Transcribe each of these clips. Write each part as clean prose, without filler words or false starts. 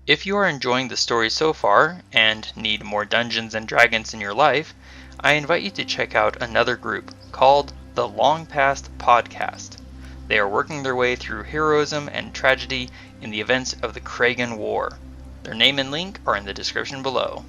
If you are enjoying the story so far and need more Dungeons and Dragons in your life, I invite you to check out another group called the Long Past Podcast. They are working their way through heroism and tragedy in the events of the Chragan War. Their name and link are in the description below.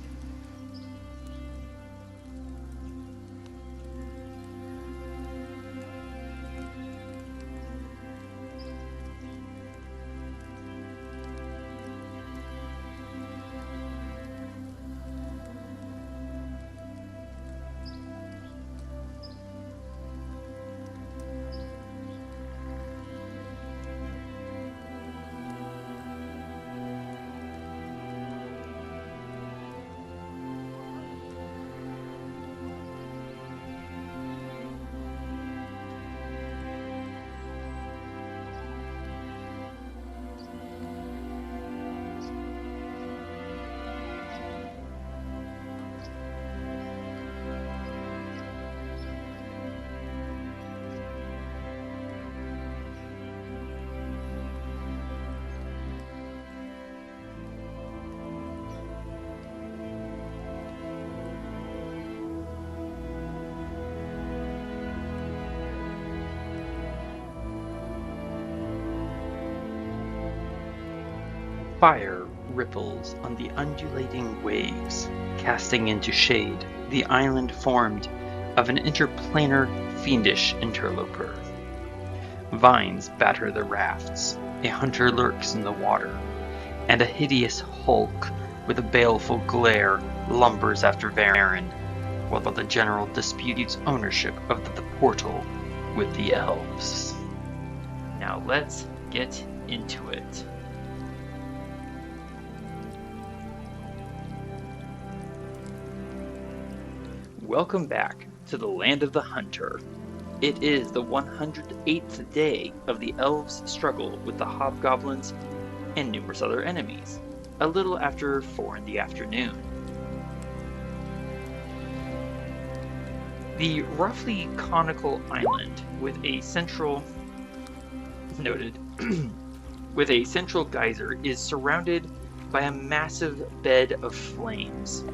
Fire ripples on the undulating waves, casting into shade the island formed of an interplanar fiendish interloper. Vines batter the rafts, a hunter lurks in the water, and a hideous hulk with a baleful glare lumbers after Varin, while the general disputes ownership of the portal with the elves. Now let's get into it. Welcome back to the Land of the Hunter. It is the 108th day of the elves' struggle with the hobgoblins and numerous other enemies, a little after 4 in the afternoon. The roughly conical island with a central with a central geyser is surrounded by a massive bed of flames,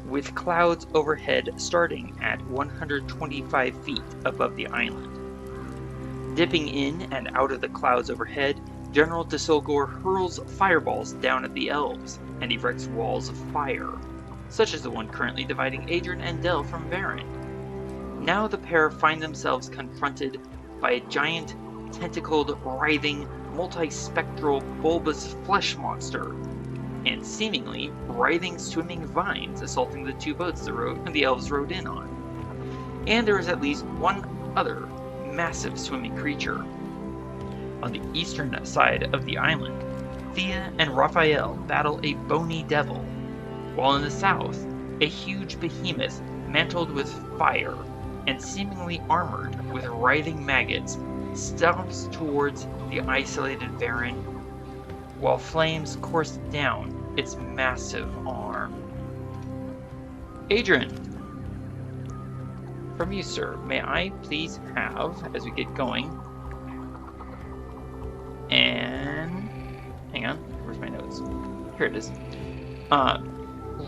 with clouds overhead starting at 125 feet above the island. Dipping in and out of the clouds overhead, General Desolgor hurls fireballs down at the elves and erects walls of fire, such as the one currently dividing Adran and Del from Varin. Now the pair find themselves confronted by a giant, tentacled, writhing, multi-spectral, bulbous flesh monster, and seemingly writhing swimming vines assaulting the two boats the elves rode in on. And there is at least one other massive swimming creature. On the eastern side of the island, Thía and Raphael battle a bony devil, while in the south, a huge behemoth mantled with fire and seemingly armored with writhing maggots stomps towards the isolated Varin, while flames course down its massive arm. Adran, from you, sir, may I please have, as we get going, and hang on, where's my notes? Here it is.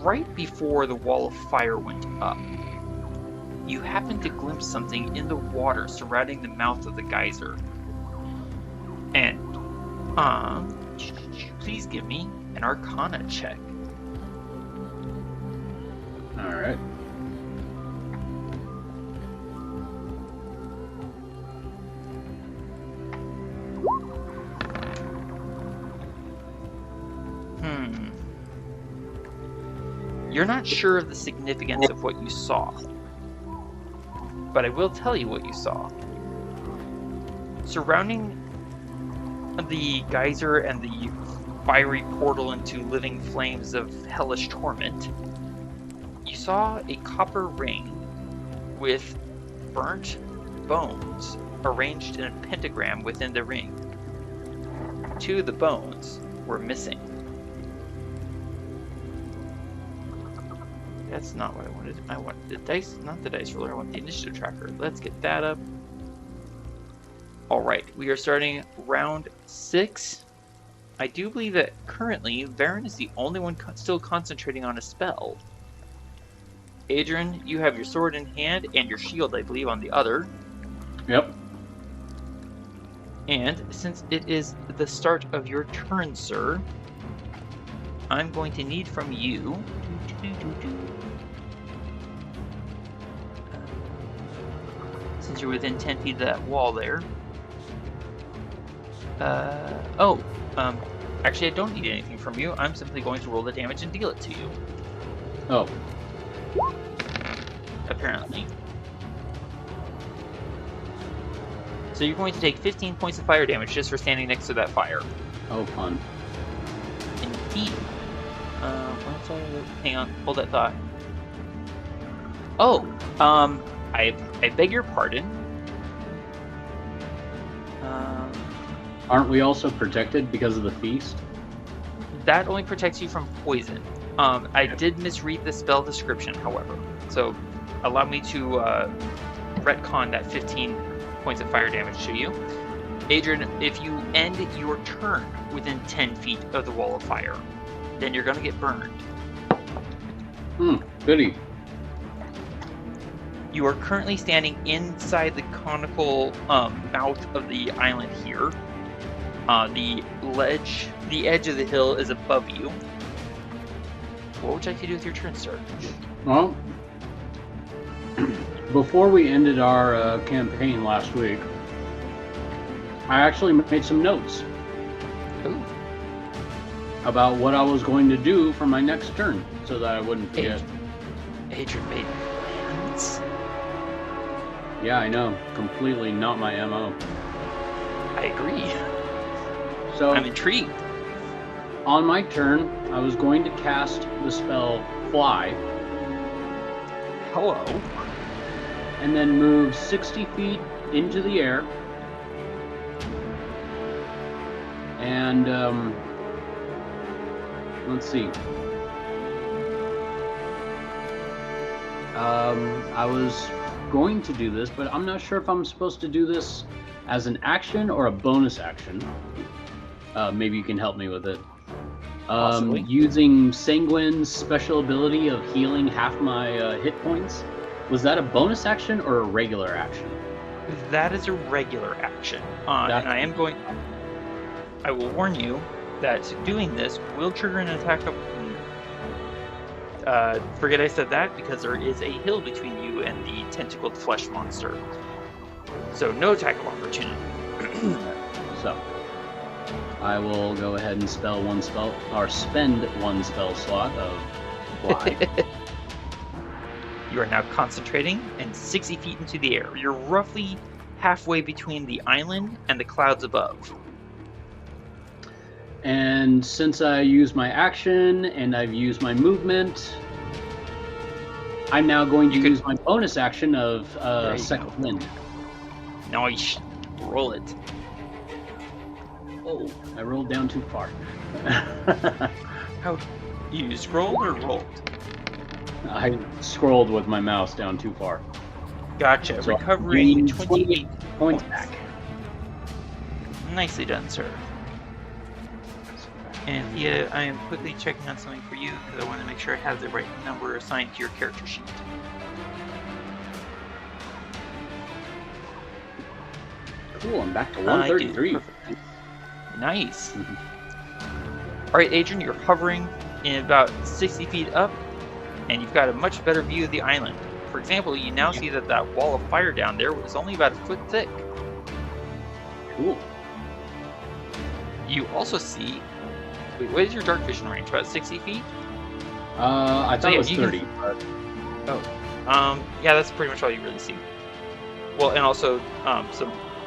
Right before the wall of fire went up, you happened to glimpse something in the water surrounding the mouth of the geyser. And, please give me an Arcana check. Alright. You're not sure of the significance of what you saw, but I will tell you what you saw. Surrounding the geyser and the fiery portal into living flames of hellish torment, you saw a copper ring with burnt bones arranged in a pentagram within the ring. 2 of the bones were missing. That's not what I wanted. I want the dice, not the dice roller. I want the initiative tracker. Let's get that up. All right, we are starting round 6. I do believe that currently Varin is the only one still concentrating on a spell. Adran, you have your sword in hand and your shield, I believe, on the other. Yep. And since it is the start of your turn, sir, I'm going to need from you... Since you're within 10 feet of that wall there... actually I don't need anything from you. I'm simply going to roll the damage and deal it to you. Oh. Apparently. So you're going to take 15 points of fire damage just for standing next to that fire. Oh, fun. Indeed. Hang on, hold that thought. Oh, I beg your pardon. Aren't we also protected because of the feast? That only protects you from poison. I did misread the spell description, however. So allow me to retcon that 15 points of fire damage to you. Adran, if you end your turn within 10 feet of the wall of fire, then you're going to get burned. Goody. You are currently standing inside the conical mouth of the island here. The edge of the hill is above you. What would you like to do with your turn, sir? Well, before we ended our campaign last week, I actually made some notes about what I was going to do for my next turn, so that I wouldn't forget. Adran made plans? Yeah, I know. Completely not my MO. I agree. So I'm intrigued. On my turn, I was going to cast the spell Fly. Hello. And then move 60 feet into the air. And, let's see. I was going to do this, but I'm not sure if I'm supposed to do this as an action or a bonus action. Maybe you can help me with it. Using Sanguine's special ability of healing half my hit points. Was that a bonus action or a regular action? That is a regular action. And I will warn you that doing this will trigger an attack of... forget I said that, because there is a hill between you and the tentacled flesh monster. So no attack of opportunity. So, I will go ahead and spend one spell slot of Fly. You are now concentrating and 60 feet into the air. You're roughly halfway between the island and the clouds above. And since I used my action and I've used my movement, I'm now going to use my bonus action of Second Wind. Nice. Roll it. Oh, I rolled down too far. How? You scrolled or rolled? I scrolled with my mouse down too far. Gotcha. So recovering 28 points back. Nicely done, sir. And Thía, I am quickly checking on something for you because I want to make sure I have the right number assigned to your character sheet. Cool, I'm back to 133. Nice. Alright, Adran, you're hovering in about 60 feet up, and you've got a much better view of the island. For example, you now see that that wall of fire down there was only about a foot thick. Cool. You also see... Wait, what is your dark vision range? About 60 feet? I thought it was 30. Yeah, that's pretty much all you really see. Well, and also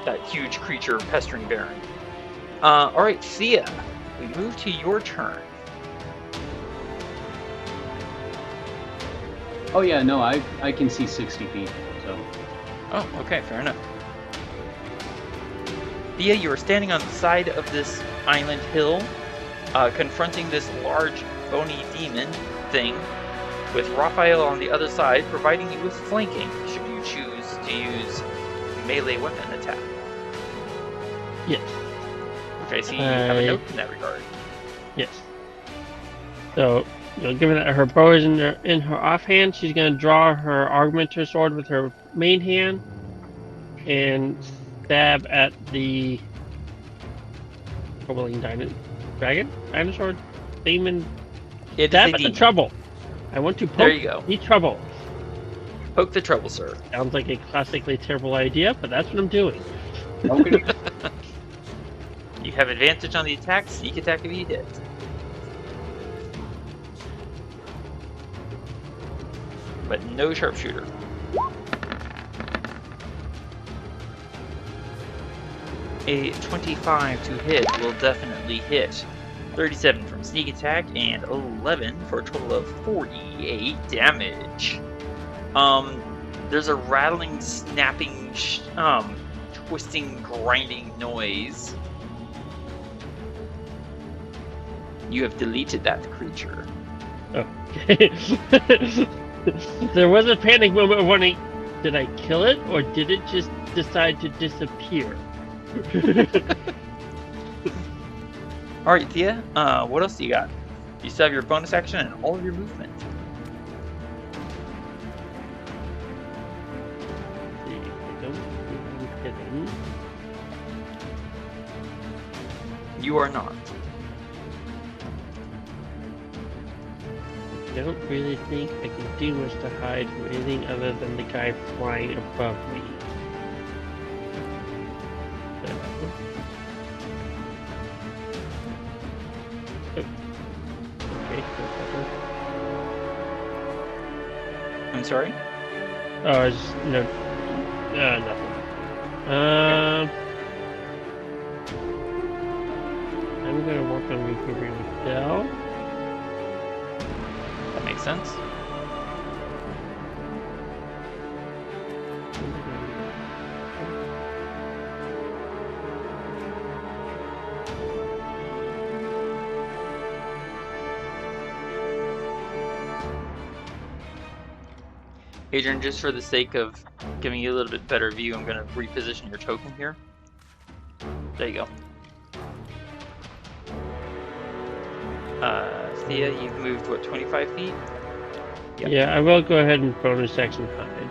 that huge creature pestering Varin. Alright, Thía, we move to your turn. Oh yeah, no, I can see 60 feet, so... Oh, okay, fair enough. Thía, you are standing on the side of this island hill, confronting this large, bony demon thing, with Raphael on the other side, providing you with flanking, should you choose to use melee weapon attack. Yes. which I see you have a note in that regard. Yes. So, given that her bow is in her offhand, she's going to draw her augmenter sword with her main hand and stab at the troubling dinosaur, demon. Stab at the trouble. I want to poke there you go. the trouble. Poke the trouble, sir. Sounds like a classically terrible idea, but that's what I'm doing. Okay. You have advantage on the attack, sneak attack if you hit. But no sharpshooter. A 25 to hit will definitely hit. 37 from sneak attack and 11 for a total of 48 damage. There's a rattling, snapping, twisting, grinding noise. You have deleted that creature. Okay. There was a panic moment of wondering, did I kill it or did it just decide to disappear? Alright, Thea, what else do you got? You still have your bonus action and all of your movement. You are not. I don't really think I can do much to hide from anything other than the guy flying above me. Okay, I'm sorry? oh, it's just, nothing. I'm gonna work on recovering with Dell. That makes sense. Adran, just for the sake of giving you a little bit better view, I'm going to reposition your token here. There you go. Thea, you've moved, what, 25 feet? Yep. Yeah, I will go ahead and bonus action hide.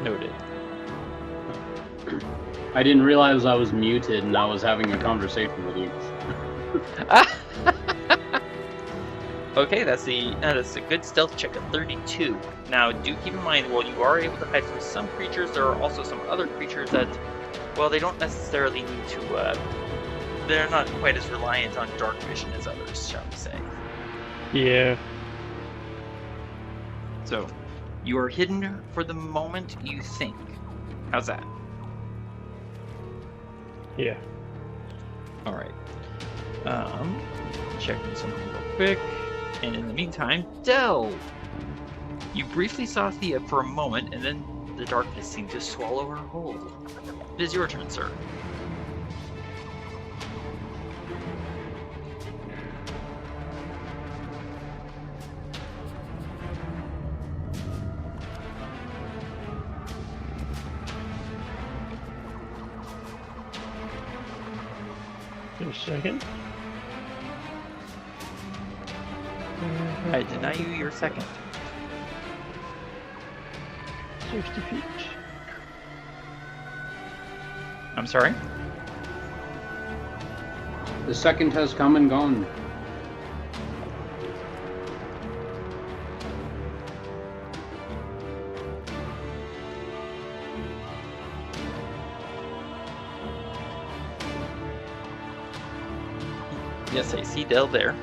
Noted. I didn't realize I was muted and I was having a conversation with you. Okay, that's a good stealth check at 32. Now, do keep in mind, while you are able to hide from some creatures, there are also some other creatures that, well, they don't necessarily need to, they're not quite as reliant on dark vision as others, shall we say. Yeah. So, you are hidden for the moment, you think. How's that? Yeah. Alright. Checking something real quick. And in the meantime, Dell! You briefly saw Thea for a moment, and then the darkness seemed to swallow her whole. It is your turn, sir. Give a second. I deny you your second. 60 feet. I'm sorry? The second has come and gone. Yes, I see Dell there.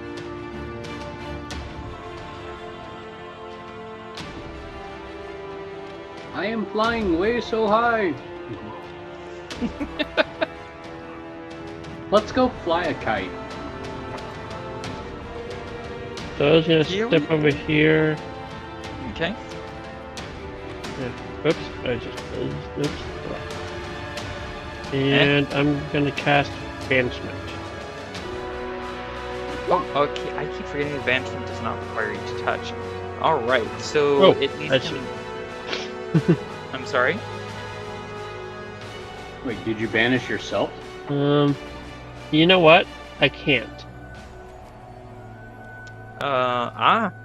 I am flying way so high. Let's go fly a kite. So I was gonna step over here. Okay. Yeah. Oops, I just oops. And I'm gonna cast Banishment. Oh, okay. I keep forgetting advancement does not require you to touch. Alright, so it needs to... I'm sorry? Wait, did you banish yourself? You know what? I can't.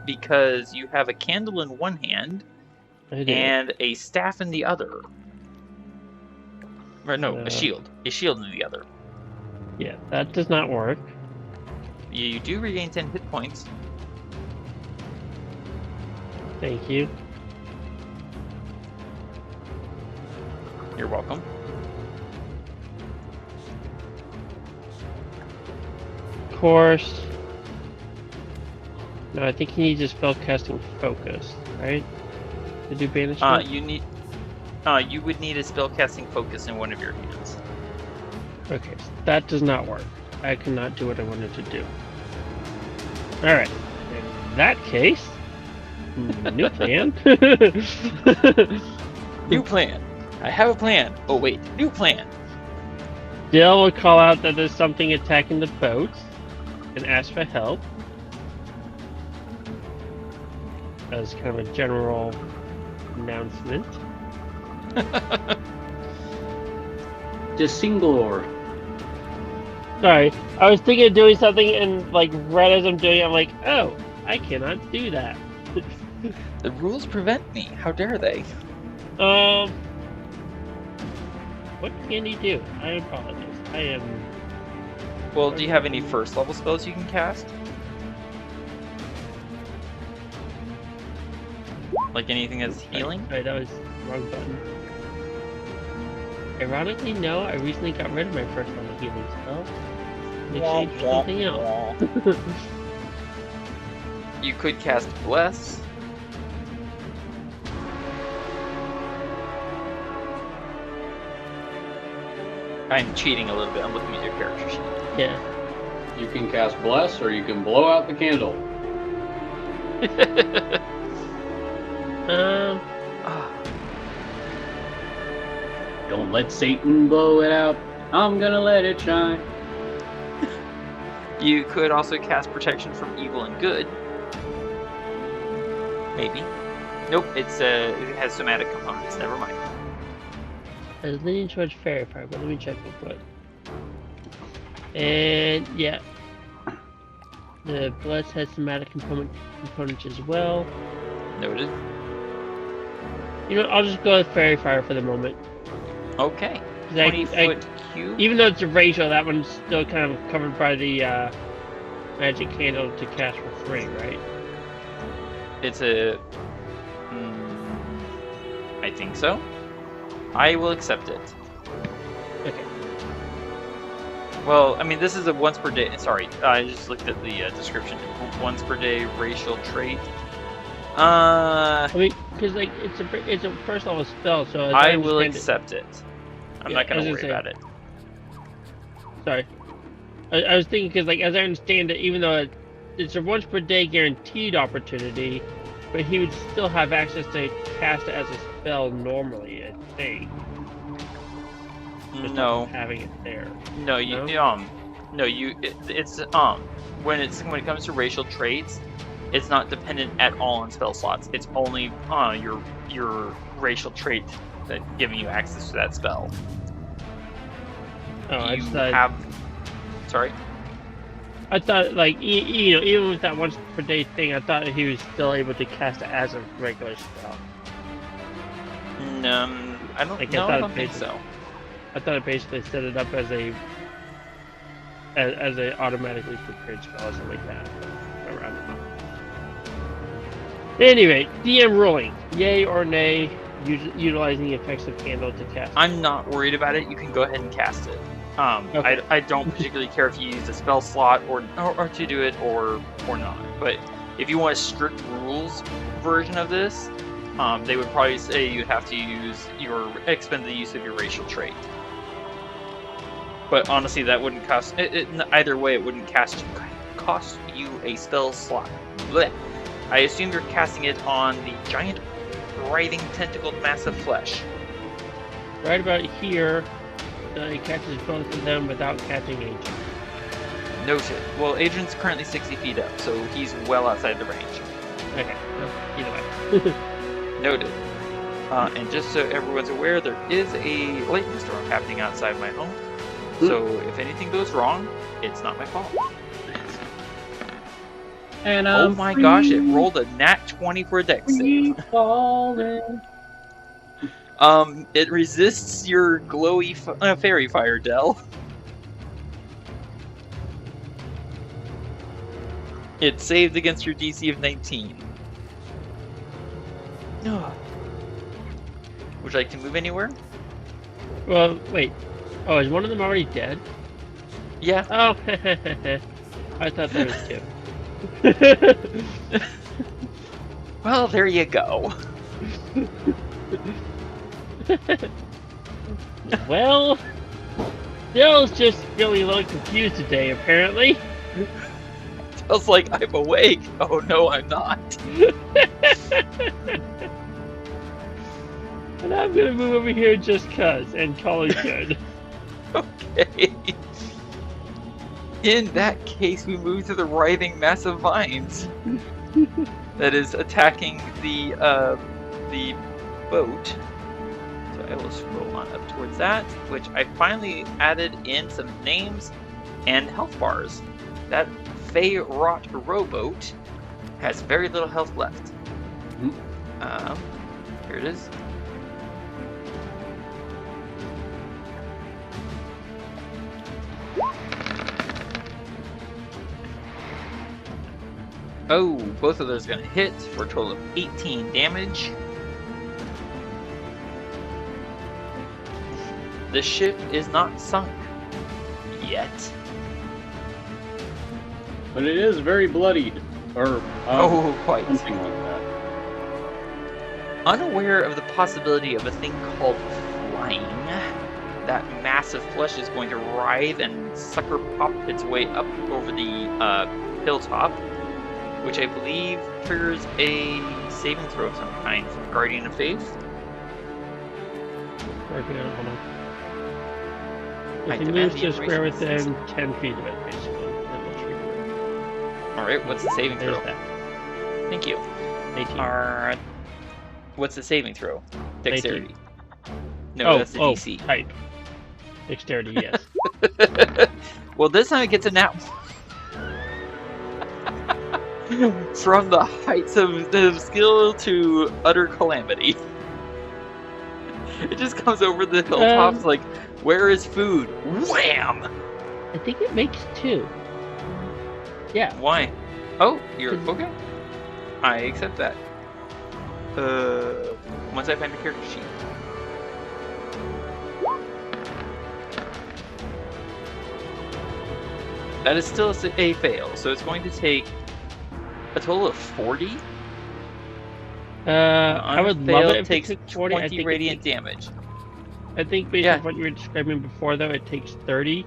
Because you have a candle in one hand I do. and a staff in the other. Or no, a shield. A shield in the other. Yeah, that does not work. You do regain 10 hit points. Thank you. You're welcome. Of course. No, I think he needs a spellcasting focus, right? To do banishment? You would need a spellcasting focus in one of your hands. Okay, so that does not work. I cannot do what I wanted to do. Alright. In that case, new plan. New plan. I have a plan. Oh wait, new plan. Dill will call out that there's something attacking the boat and ask for help. As kind of a general announcement. Disingor. Sorry, I was thinking of doing something, and like right as I'm doing it, I'm like, oh, I cannot do that. The rules prevent me. How dare they? What can he do? I apologize. I am. Well, do you have any first level spells you can cast? Like anything that's healing? Sorry, that was the wrong button. Ironically, no. I recently got rid of my first level healing spell. In exchange for something else. You could cast Bless. I'm cheating a little bit. I'm looking at your character sheet. Yeah. You can cast Bless, or you can blow out the candle. Don't let Satan blow it out. I'm gonna let it shine. You could also cast Protection from Evil and Good. Maybe. Nope, it has somatic components. Never mind. I was leaning towards Fairy Fire, but let me check real quick. And yeah, the Bless has somatic components as well. Noted. You know, I'll just go with Fairy Fire for the moment. Okay. 20-foot cube. Even though it's a racial, that one's still kind of covered by the magic candle to cast for free, right? It's a. I think so. I will accept it. Okay. Well, I mean, this is a once per day. Sorry, I just looked at the description. Once per day racial trait. I mean, because like it's a first level spell, so I will accept it. I'm not gonna worry about it. Sorry, I was thinking because like as I understand it, even though it's a once per day guaranteed opportunity, but he would still have access to cast it as a spell normally. I think. Just No. Having it there. No, you it's when it comes to racial traits, it's not dependent at all on spell slots. It's only your racial trait that giving you access to that spell. Oh, you have. Sorry. I thought like even with that once per day thing, I thought he was still able to cast it as a regular spell. No, I don't. Like, I don't think so. I thought it basically set it up as a automatically prepared spell or something like that. Around it. Anyway, DM ruling: yay or nay, utilizing the effects of candle to cast. I'm not worried about it. You can go ahead and cast it. Okay. I don't particularly care if you use a spell slot or to do it or not. But if you want a strict rules version of this, they would probably say you'd have to expend the use of your racial trait. But honestly, that wouldn't cost. Either way, it wouldn't cost you a spell slot. Blech. I assume you're casting it on the giant, writhing, tentacled mass of flesh. Right about here, he catches both of them without catching Adran. Noted. Well, Adran's currently 60 feet up, so he's well outside the range. Okay, well, either way. Noted. And just so everyone's aware, there is a lightning storm happening outside my home. So if anything goes wrong, it's not my fault. And oh my gosh, it rolled a nat 20 for a dex save. It resists your glowy fairy fire, Del. It saved against your DC of 19. Would you like to move anywhere? Well, wait. Oh, is one of them already dead? Yeah. Oh, I thought there was two. Well, there you go. Well, Dell's just feeling a little confused today, apparently. Dell's like, I'm awake. Oh no, I'm not. And I'm gonna move over here just cuz, and call it good. Okay. In that case, we move to the writhing mass of vines that is attacking the boat. So I will scroll on up towards that, which I finally added in some names and health bars. That Fey Rot rowboat has very little health left. Here it is. Oh, both of those are going to hit for a total of 18 damage. The ship is not sunk yet. But it is very bloodied. Or quite. Something like that. Unaware of the possibility of a thing called flying, that massive flesh is going to writhe and sucker pop its way up over the hilltop, which I believe triggers a saving throw of some kind from Guardian of Faith. Working on it, hold on. I If he demand moves the to square information. within 10 feet of it, basically. That will trigger it. Alright, what's the saving There's throw? that. Thank you. 18. Alright. What's the saving throw? Dexterity. 18. No, that's the DC. Type. Dexterity, yes. Well, this time it gets a nat from the heights of skill to utter calamity. It just comes over the hilltops like, where is food? Wham! I think it makes 2. Yeah. Why? Oh, you're okay. I accept that. Once I find the character sheet. That is still a fail, so it's going to take a total of 40. I would love it if it takes took 40. 20 radiant damage. I think based on what you were describing before, though, it takes 30.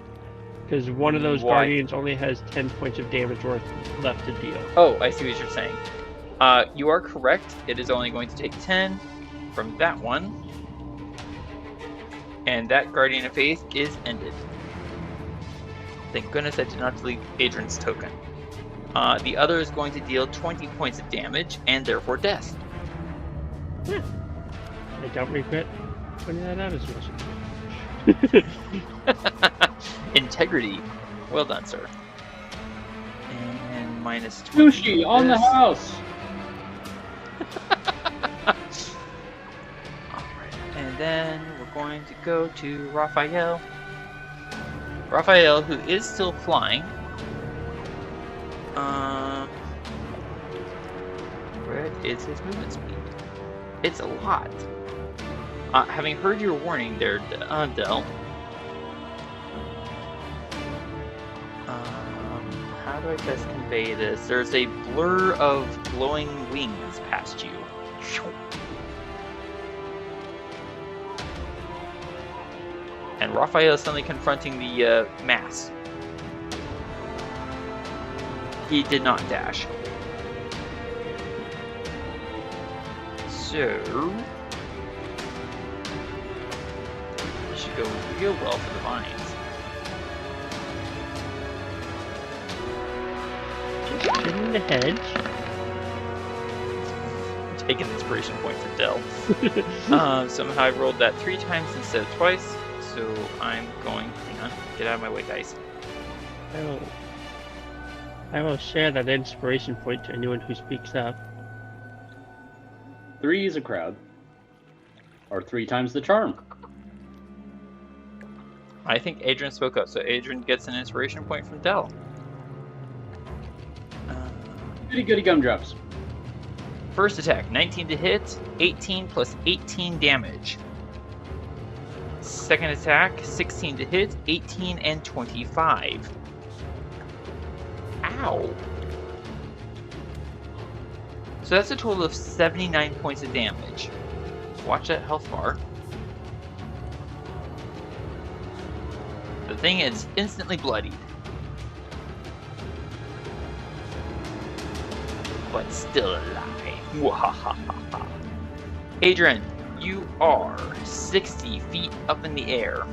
Because one of those guardians only has 10 points of damage worth left to deal. Oh, I see what you're saying. You are correct. It is only going to take 10 from that one. And that Guardian of Faith is ended. Thank goodness I did not delete Adran's token. The other is going to deal 20 points of damage, and therefore death. I don't regret putting that out as well. Integrity. Well done, sir. And minus 20. Sushi on the house! Alright, and then we're going to go to Raphael. Raphael, who is still flying. Where is his movement speed? It's a lot. Having heard your warning there, Del. How do I best convey this? There's a blur of glowing wings past you. And Raphael is suddenly confronting the mass. He did not dash. So this should go real well for the vines. Just in the hedge. Take an inspiration point for Del. Somehow I rolled that 3 times instead of twice. So So I'm going. Hang on. Get out of my way, guys. I will share that inspiration point to anyone who speaks up. 3 is a crowd. Or 3 times the charm. I think Adran spoke up, so Adran gets an inspiration point from Dell. Goody goody gumdrops. First attack, 19 to hit, 18 plus 18 damage. Second attack, 16 to hit, 18 and 25. Ow! So that's a total of 79 points of damage. Watch that health bar. The thing is instantly bloodied. But still alive. Wahahaha. Adran, you are 60 feet up in the air.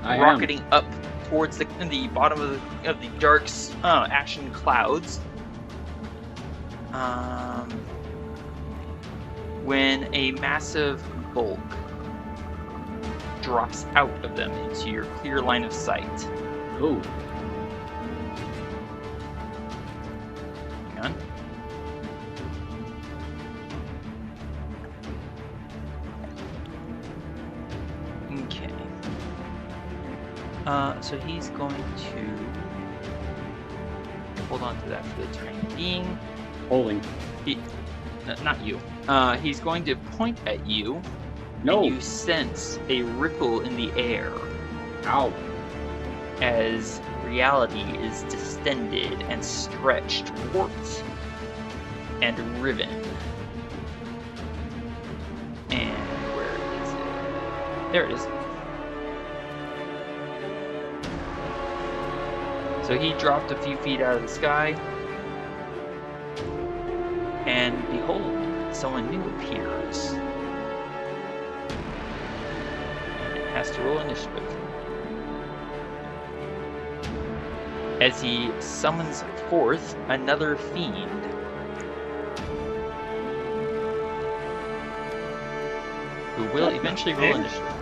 Rocketing up towards the bottom of the dark ashen clouds. When a massive bulk drops out of them into your clear line of sight. Oh. Hang on. Okay. So he's going to hold on to that for the time being. Holding. Not you. He's going to point at you. No. And you sense a ripple in the air. Ow. As reality is distended and stretched, warped, and riven. And where is it? There it is. So he dropped a few feet out of the sky. And behold, someone new appears. And it has to roll initiative. As he summons forth another fiend. Who will eventually roll initiative.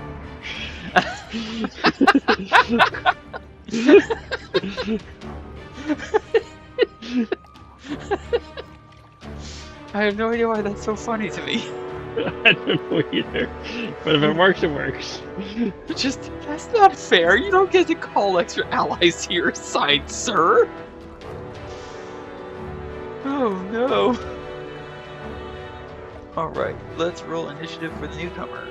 I have no idea why that's so funny to me. I don't know either. But if it works, it works. That's not fair. You don't get to call extra allies to your side, sir. Oh no. Alright, let's roll initiative for the newcomer.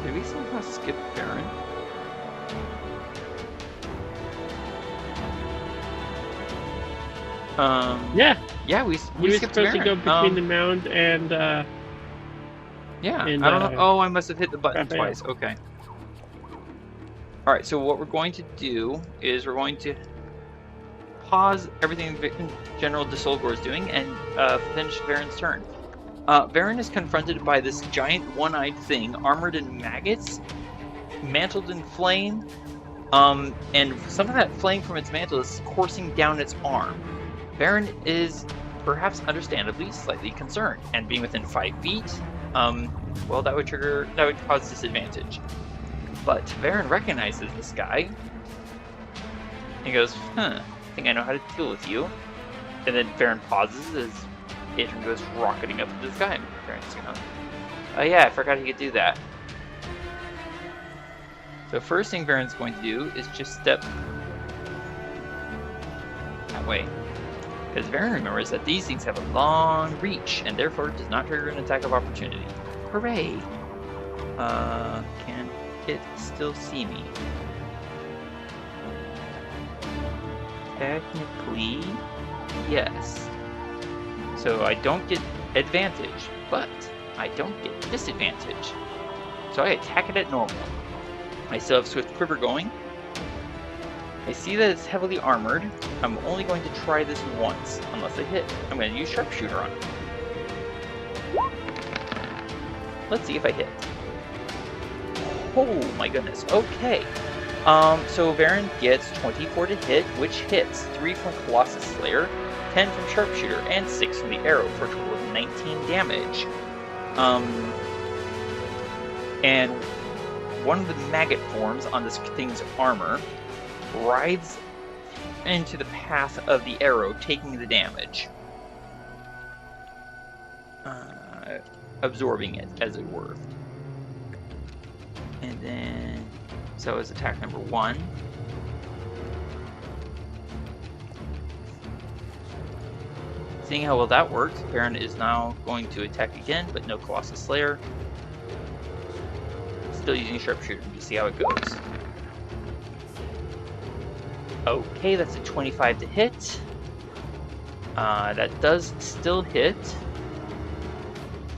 Did we somehow skip Varin? Yeah. Yeah, we He was skipped supposed to go Varin. between the mound and Yeah, and, I don't know. Oh, I must have hit the button Raphael. twice. Okay. Alright, so what we're going to do is we're going to pause everything General de Solgor is doing and finish Varin's turn. Varin is confronted by this giant one-eyed thing armored in maggots, mantled in flame, and some of that flame from its mantle is coursing down its arm. Varin is, perhaps understandably, slightly concerned, and being within 5 feet, well, that would cause disadvantage. But Varin recognizes this guy. He goes, I think I know how to deal with you. And then Varin pauses as Ettin goes rocketing up into the sky. Varin's going, oh yeah, I forgot he could do that. So first thing Varin's going to do is just step that way. Because Varin remembers that these things have a long reach, and therefore does not trigger an attack of opportunity. Hooray! Can it still see me? Technically, yes. So I don't get advantage, but I don't get disadvantage. So I attack it at normal. I still have Swift Quiver going. I see that it's heavily armored. I'm only going to try this once, unless I hit. I'm going to use Sharpshooter on it. Let's see if I hit. Oh my goodness. Okay. So Varin gets 24 to hit, which hits 3 from Colossus Slayer, 10 from Sharpshooter, and 6 from the arrow for a total of 19 damage. and one of the maggot forms on this thing's armor rides into the path of the arrow, taking the damage. Absorbing it, as it were. And then, so it's attack number 1. Seeing how well that works, Varin is now going to attack again, but no Colossus Slayer. Still using Sharpshooter to see how it goes. Okay, that's a 25 to hit. That does still hit.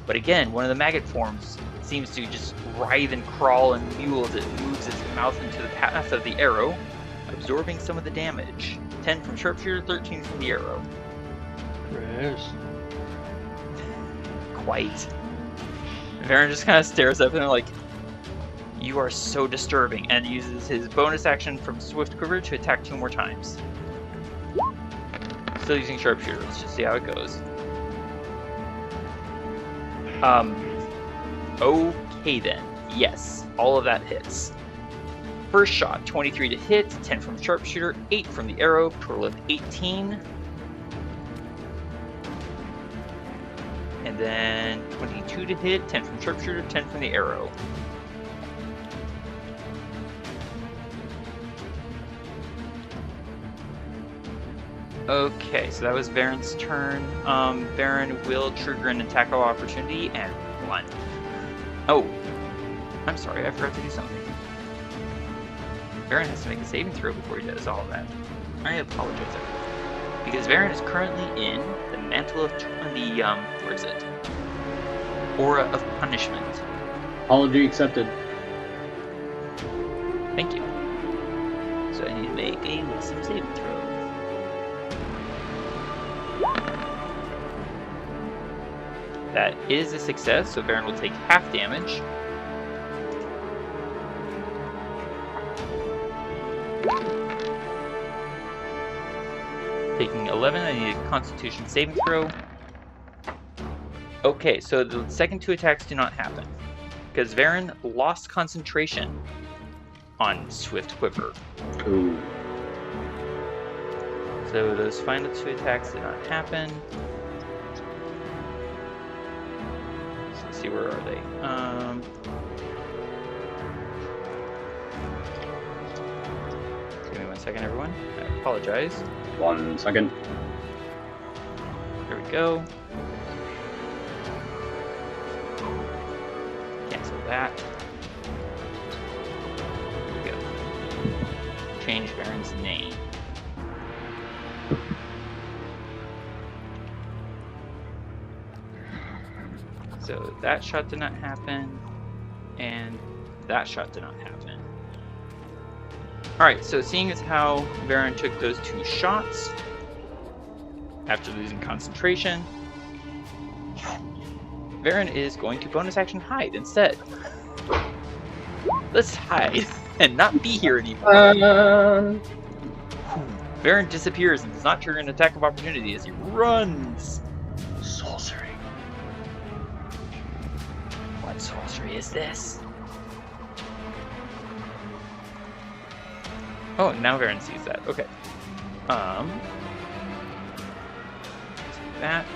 But again, one of the maggot forms seems to just writhe and crawl and mule as it moves its mouth into the path of the arrow, absorbing some of the damage. 10 from Sharpshooter, 13 from the arrow. Yes. Quite. Varin just kind of stares up and they're like, "You are so disturbing," and uses his bonus action from Swift Quiver to attack 2 more times. Still using Sharpshooter. Let's just see how it goes. Okay then. Yes, all of that hits. First shot, 23 to hit, 10 from Sharpshooter, 8 from the arrow, total of 18. And then 22 to hit, 10 from Sharpshooter, 10 from the arrow. Okay, so that was Varin's turn. Varin will trigger an attack of opportunity and run. Oh, I'm sorry, I forgot to do something. Varin has to make a saving throw before he does all of that. I apologize, everyone. Because Varin is currently in the Mantle of where is it? Aura of Punishment. Apology accepted. Thank you. So I need to make a wisdom saving throw. That is a success, so Varin will take half damage. Taking 11, I need a Constitution saving throw. Okay, so the second 2 attacks do not happen, because Varin lost concentration on Swift Quiver. Ooh. So those final 2 attacks did not happen. So let's see, where are they? Give me 1 second, everyone. I apologize. 1 second. There we go. Cancel that. There we go. Change Varin's name. So that shot did not happen, and that shot did not happen. Alright, so seeing as how Varin took those 2 shots after losing concentration, Varin is going to bonus action hide instead. Let's hide and not be here anymore. Varin disappears and does not trigger an attack of opportunity as he runs. Sorcery. What sorcery is this? Oh, now Varin sees that. Okay. That.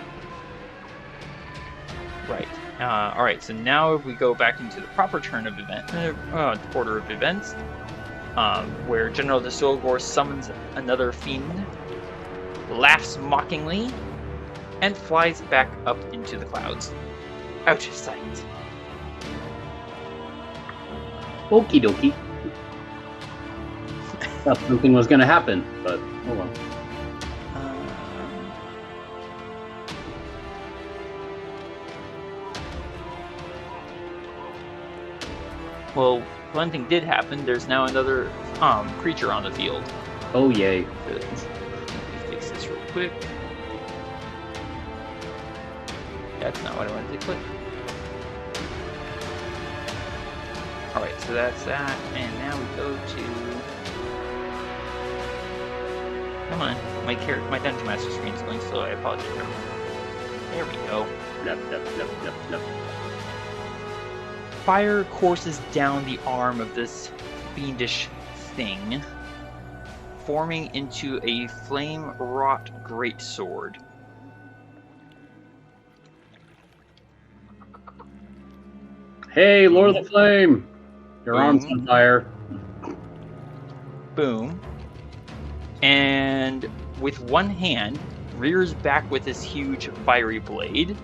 Right. Alright, so now if we go back into the proper turn of order of events, where General Thía summons another fiend, laughs mockingly, and flies back up into the clouds. Out of sight. Okie dokie. Thought something was gonna happen, but hold on. Well, one thing did happen. There's now another creature on the field. Oh yay. Let me fix this real quick. That's not what I wanted to click. Alright, so that's that, and now we go to... Come on, my Dungeon Master screen is going slow, I apologize everyone. There we go. Yep. Fire courses down the arm of this fiendish thing, forming into a flame-wrought greatsword. Hey, Lord of the Flame! Your arm's on fire. Boom. And with one hand, rears back with this huge fiery blade,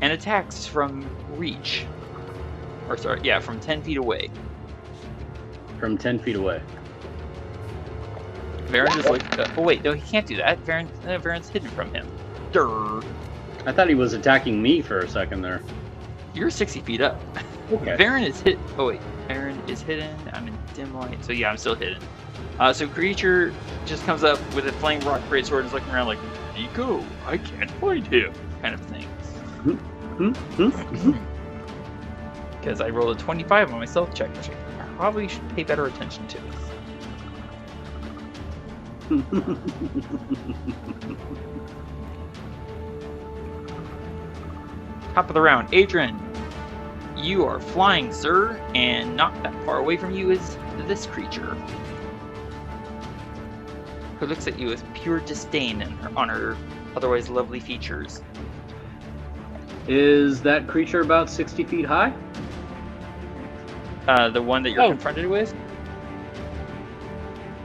and attacks from reach. Or sorry, yeah, from 10 feet away. From 10 feet away. Varin is like, oh wait, no, he can't do that. Varin's hidden from him. Durr. I thought he was attacking me for a second there. You're 60 feet up. Okay. Varin is hit. Oh wait, Varin is hidden. I'm in dim light, so yeah, I'm still hidden. So creature just comes up with a flame rock greatsword and is looking around like, Nico, I can't find him, kind of thing. Because I rolled a 25 on my stealth check, which I probably should pay better attention to. Top of the round, Adran. You are flying, sir, and not that far away from you is this creature, who looks at you with pure disdain on her otherwise lovely features. Is that creature about 60 feet high? The one that you're confronted with?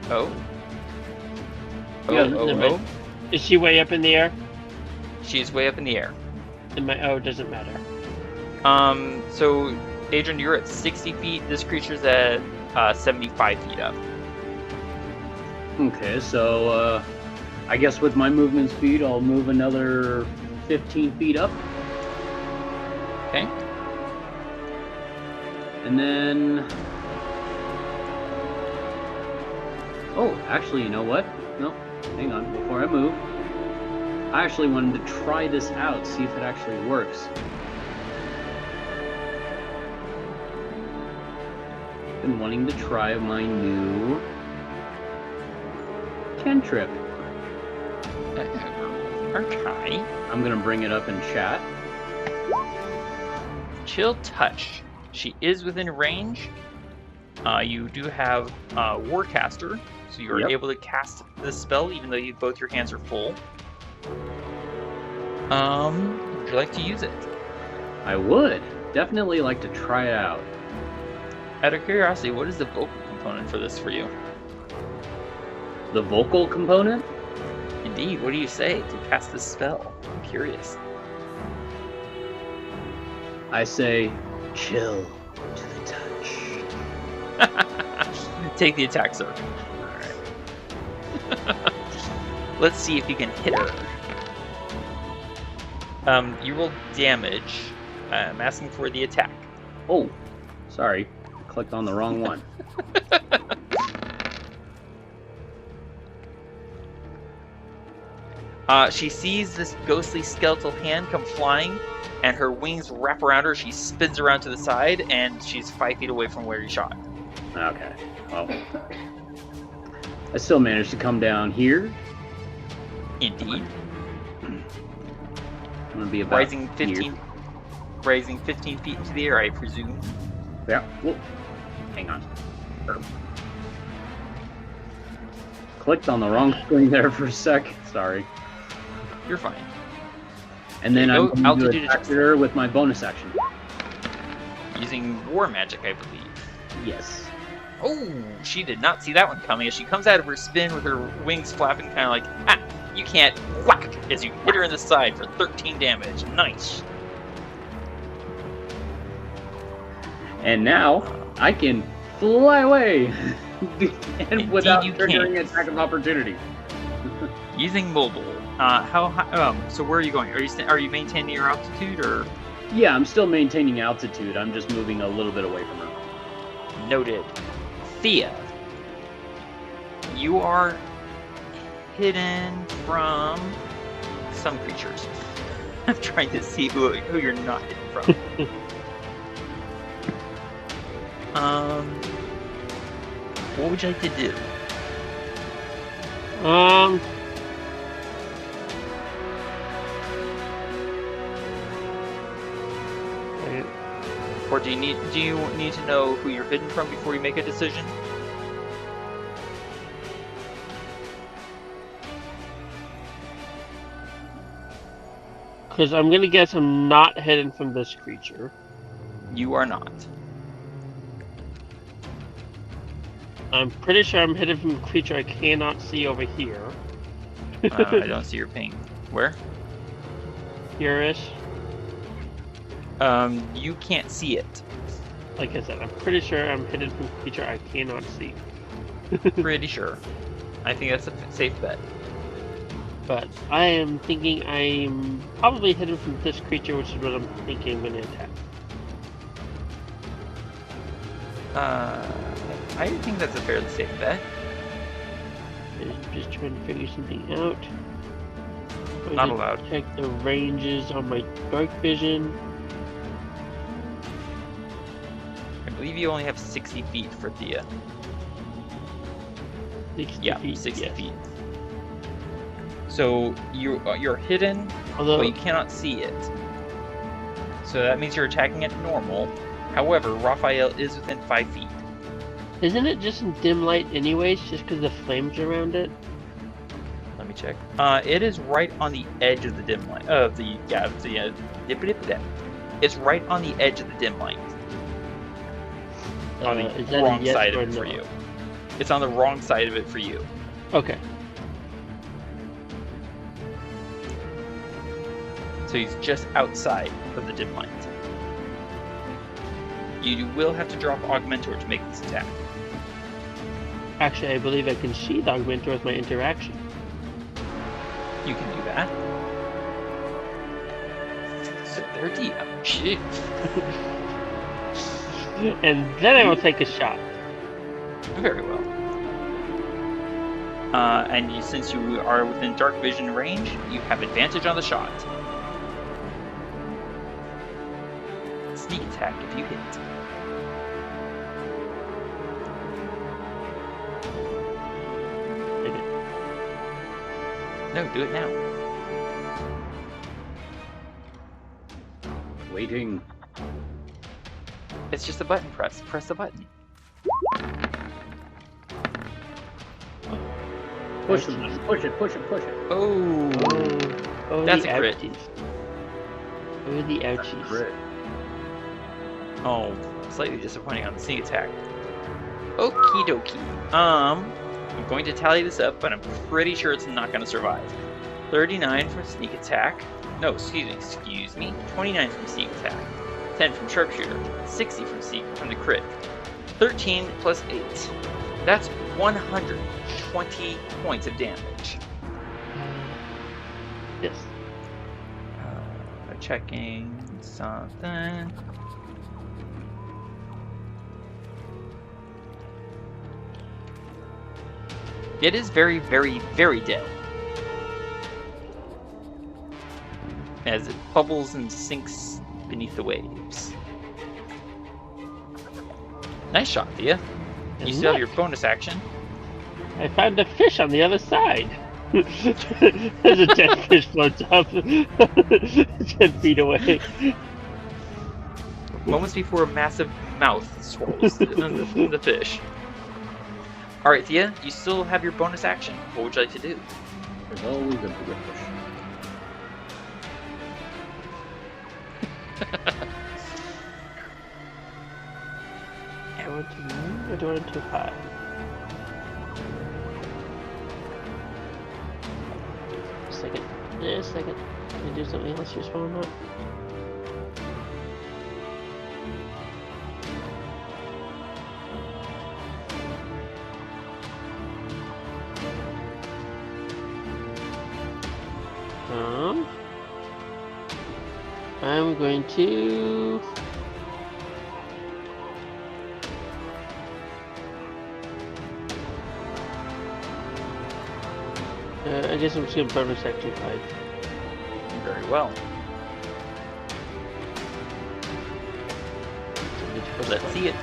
Oh. Oh. Is she way up in the air? She's way up in the air. And my doesn't matter. So, Adran, you're at 60 feet. This creature's at 75 feet up. Okay, so I guess with my movement speed, I'll move another 15 feet up. Okay. And then... Oh, actually, you know what? No, hang on. Before I move, I actually wanted to try this out, see if it actually works. Been wanting to try my new cantrip. Okay. I'm gonna bring it up in chat. Chill Touch. She is within range. You do have Warcaster, so you're able to cast this spell even though both your hands are full. Would you like to use it? I would. Definitely like to try it out. Out of curiosity, what is the vocal component for this for you? The vocal component? Indeed. What do you say to cast this spell? I'm curious. I say, chill to the touch. Take the attack, sir. Alright. Let's see if you can hit her. You roll damage. I'm asking for the attack. Oh, sorry. Clicked on the wrong one. She sees this ghostly skeletal hand come flying, and her wings wrap around her. She spins around to the side, and she's 5 feet away from where you shot. Okay. Well, I still managed to come down here. Indeed. I'm gonna be about rising 15 feet into the air, I presume. Yeah. Whoa. Hang on. Clicked on the wrong screen there for a sec. Sorry. You're fine. And then I'm going to altitude attack her with my bonus action. Using war magic, I believe. Yes. Oh, she did not see that one coming. As she comes out of her spin with her wings flapping, kind of like, ah, you can't, whack, as you hit her in the side for 13 damage. Nice. And now I can fly away and without triggering an attack of opportunity. Using mobile. How high? So where are you going? Are you maintaining your altitude or? Yeah, I'm still maintaining altitude. I'm just moving a little bit away from her. Noted. Thía, you are hidden from some creatures. I'm trying to see who you're not hidden from. What would you like to do? Or do you need to know who you're hidden from before you make a decision? Because I'm gonna guess I'm not hidden from this creature. You are not. I'm pretty sure I'm hidden from a creature I cannot see over here. I don't see your ping. Where? Here-ish. You can't see it. Like I said, I'm pretty sure I'm hidden from a creature I cannot see. Pretty sure. I think that's a safe bet. But I am thinking I'm probably hidden from this creature, which is what I'm thinking I'm going to attack. I think that's a fairly safe bet. I'm just trying to figure something out. Not allowed. Check the ranges on my dark vision. I believe you only have 60 feet for Thea. 60 Yeah, feet, 60 yes. feet. So you're hidden, Although, but you cannot see it. So that means you're attacking at normal. However, Raphael is within 5 feet. isn't it just in dim light anyways, just because the flames around it? Let me check. It is right on the edge of the dim light. It's right on the edge of the dim light. On the is that wrong a yes side or of it no? for you. It's on the wrong side of it for you. Okay. So he's just outside of the dim light. You will have to drop Augmentor to make this attack. Actually, I believe I can sheath Augmentor with my interaction. You can do that. So 30. Oh, shit. And then I will take a shot. Very well. And since you are within dark vision range, you have advantage on the shot. Sneak attack if you hit. Take it. No, do it now. Waiting. It's just a button press. Press the button. Push it, push it, push it, push it. Oh, Oh, that's the a crit. ouchies. Oh, the ouchies. Crit. Oh, slightly disappointing on the sneak attack. Okie dokie. I'm going to tally this up, but I'm pretty sure it's not going to survive. 39 from sneak attack. No, excuse me. 29 from sneak attack. 10 from sharpshooter. 60 from the crit. 13 plus 8. That's 120 points of damage. Yes. Checking something. It is very, very, very dead. As it bubbles and sinks beneath the waves. Nice shot, Thea. You still have your bonus action. I found a fish on the other side. There's a dead fish floats up 10 feet away. Moments before a massive mouth swallows the fish. Alright, Thea, you still have your bonus action. What would you like to do? There's always a bigger fish. I want to move or do I want to hide? Just a second. Can I do something else useful or not? I'm going to... I guess I'm just going to bonus action hide. Very well. Let's see it.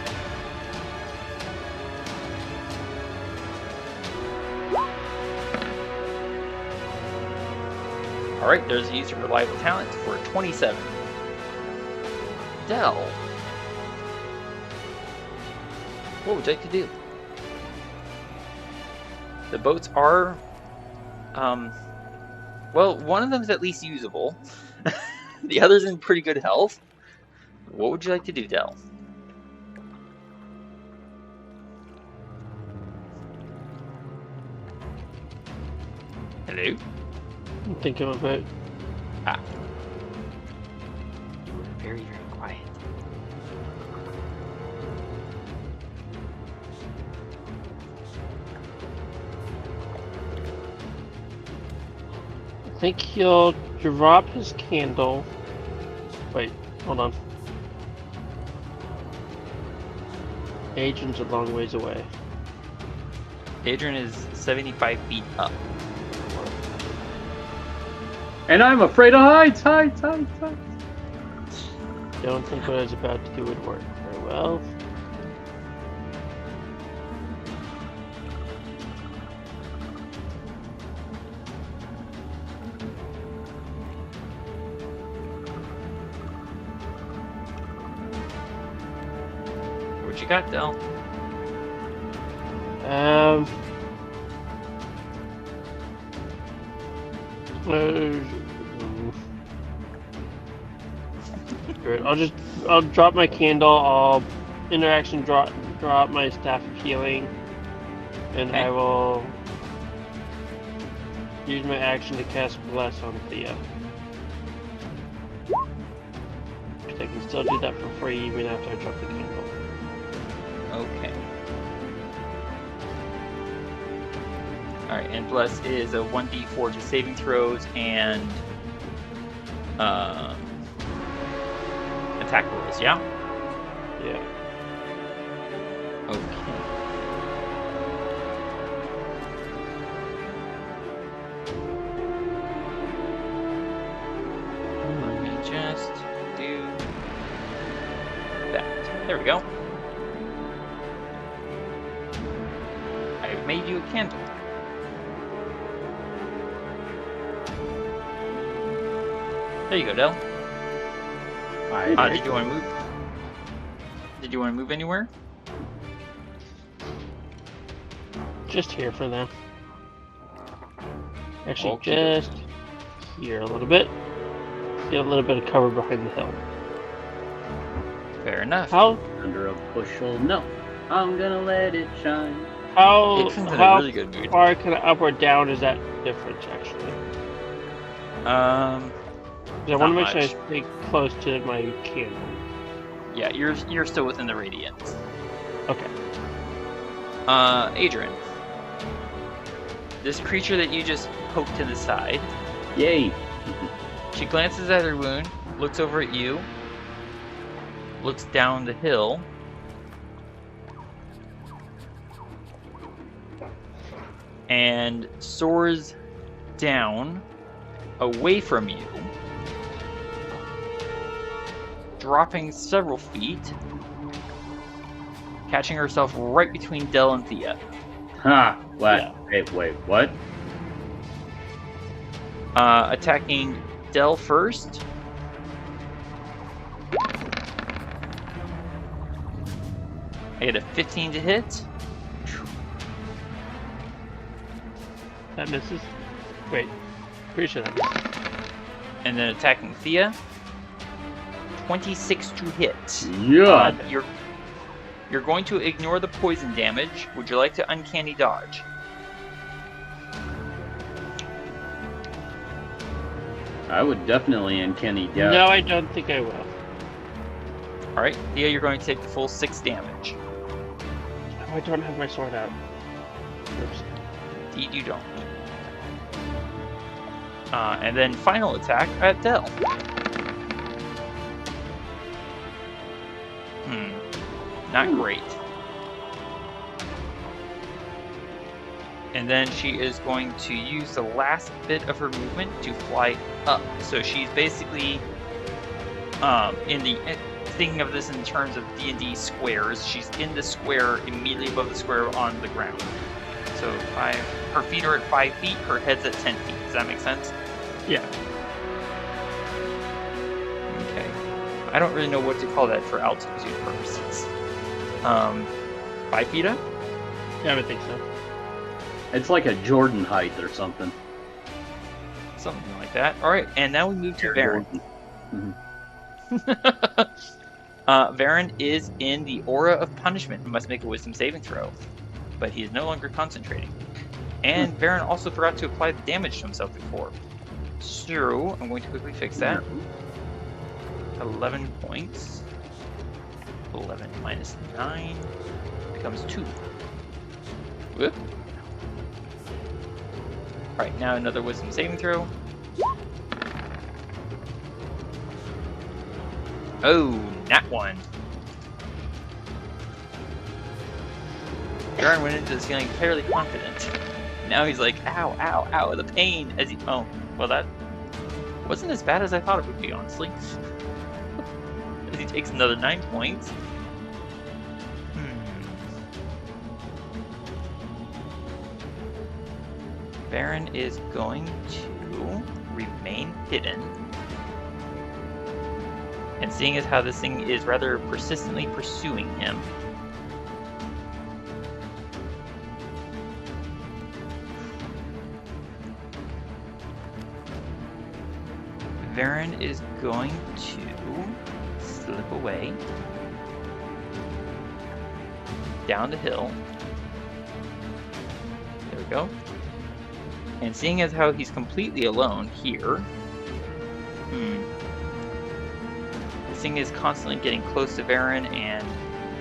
Alright, there's a use of reliable talent for 27. Dell, What would you like to do? The boats are, well, one of them is at least usable. The other's in pretty good health. What would you like to do, Del? Hello? I'm thinking of it. Ah. You were very, very quiet. I think he'll drop his candle. Wait, hold on. Adrian's a long ways away. Adran is 75 feet up. And I'm afraid of heights. Don't think what I was about to do would work very well. What you got, Del? Good. I'll drop my candle. I'll interaction drop my staff of healing, and Okay. I will use my action to cast Bless on Thía. I can still do that for free even after I drop the candle. Okay. Alright, and Bless is a 1d4 to saving throws and attack rolls, yeah? Yeah. Okay. Let me just do that. There we go. I've made you a candle. There you go, Del. Did you want to move? Did you want to move anywhere? Just here for them. Actually, Okay. just here a little bit. Get a little bit of cover behind the hill. Fair enough. How Under a bushel, no. I'm gonna let it shine. Ettin's in a really good mood. far kind of up or down is that difference actually? 'Cause I want to make sure I much. stay close to my candle. Yeah, you're still within the radiant. Okay. Adran. This creature that you just poked to the side, Yay. she glances at her wound, looks over at you, looks down the hill, and soars down away from you, dropping several feet, catching herself right between Del and Thía. Ha! What? Yeah. Hey, wait, what? Attacking Del first. I get a 15 to hit. That misses. Wait. Pretty sure that misses. And then attacking Thía. 26 to hit. Yeah. You're going to ignore the poison damage. Would you like to uncanny dodge? I would definitely uncanny dodge. No, I don't think I will. Alright, Thía, you're going to take the full 6 damage. Oh, I don't have my sword out. Oops. Indeed, you don't. And then final attack at Del. Not great. And then she is going to use the last bit of her movement to fly up. So she's basically, thinking of this in terms of D&D squares, she's in the square immediately above the square on the ground. So her feet are at 5 feet, her head's at 10 feet. Does that make sense? Yeah. Okay. I don't really know what to call that for altitude purposes. 5 feet up? Yeah, I would think so. It's like a Jordan height or something. Something like that. Alright, and now we move to Varin. Varin is in the aura of punishment and must make a wisdom saving throw. But he is no longer concentrating. And Varin also forgot to apply the damage to himself before. So, I'm going to quickly fix that. 11 points. 11 minus 9 becomes 2. Whoop. Alright, now another wisdom saving throw. Oh, nat 1. Adran went into this feeling fairly confident. Now he's like, ow, ow, ow, the pain as he... Oh, well that wasn't as bad as I thought it would be, honestly. As he takes another 9 points. Varin is going to remain hidden. And seeing as how this thing is rather persistently pursuing him, Varin is going to slip away down the hill. There we go. And seeing as how he's completely alone here, this thing is constantly getting close to Varin, and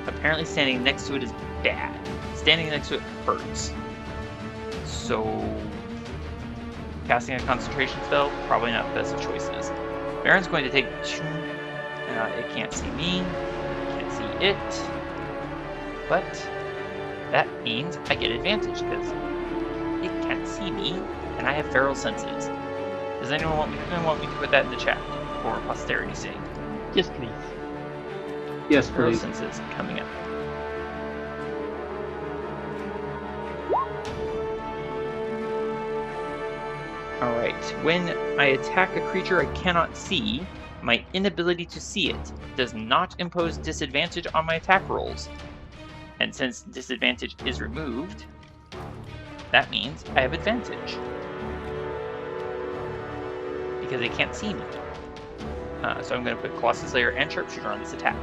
apparently standing next to it is bad. Standing next to it hurts. So, casting a concentration spell, probably not the best of choices. Varin's going to take 2. It can't see me, can't see it, but that means I get advantage because it can't see me, and I have feral senses. Does anyone want me to put that in the chat for posterity's sake? Yes, please. Yes, Feral please. senses coming up. Alright, when I attack a creature I cannot see, my inability to see it does not impose disadvantage on my attack rolls. And since disadvantage is removed, that means I have advantage. Because they can't see me. So I'm going to put Colossus Slayer and Sharpshooter on this attack.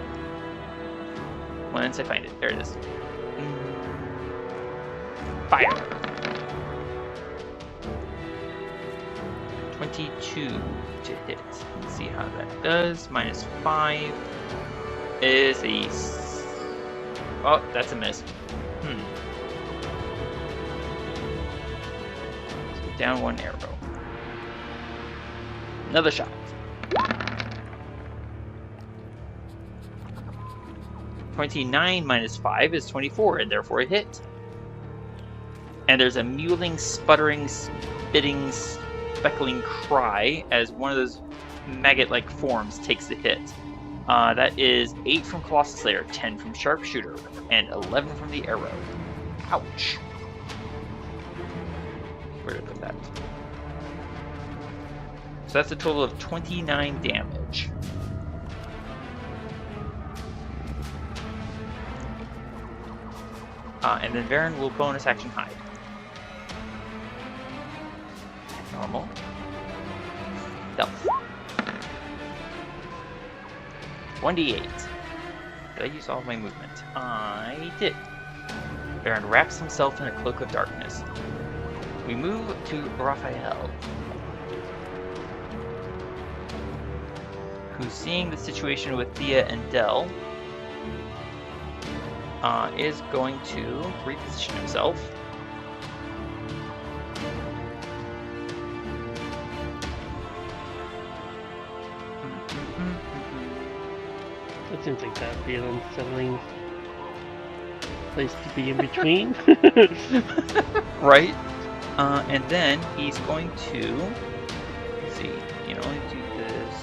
Once I find it. There it is. Fire! 22 to hit. Let's see how that does. Minus 5 is a... Oh, that's a miss. So down 1 arrow. Another shot. $29 minus 5 is 24, and therefore a hit. And there's a mewling, sputtering, spitting, speckling cry as one of those maggot-like forms takes the hit. That is 8 from Colossus Slayer, 10 from Sharpshooter, and 11 from the arrow. Ouch. Where did I put that? So that's a total of 29 damage. And then Varin will bonus action hide. Normal. Stealth. 1d8. Did I use all of my movement? I did. Varin wraps himself in a cloak of darkness. We move to Raphael, who's seeing the situation with Thía and Del, is going to reposition himself. It seems like that would be an unsettling place to be in between. Right? And then he's going to... Let's see, you can only do this...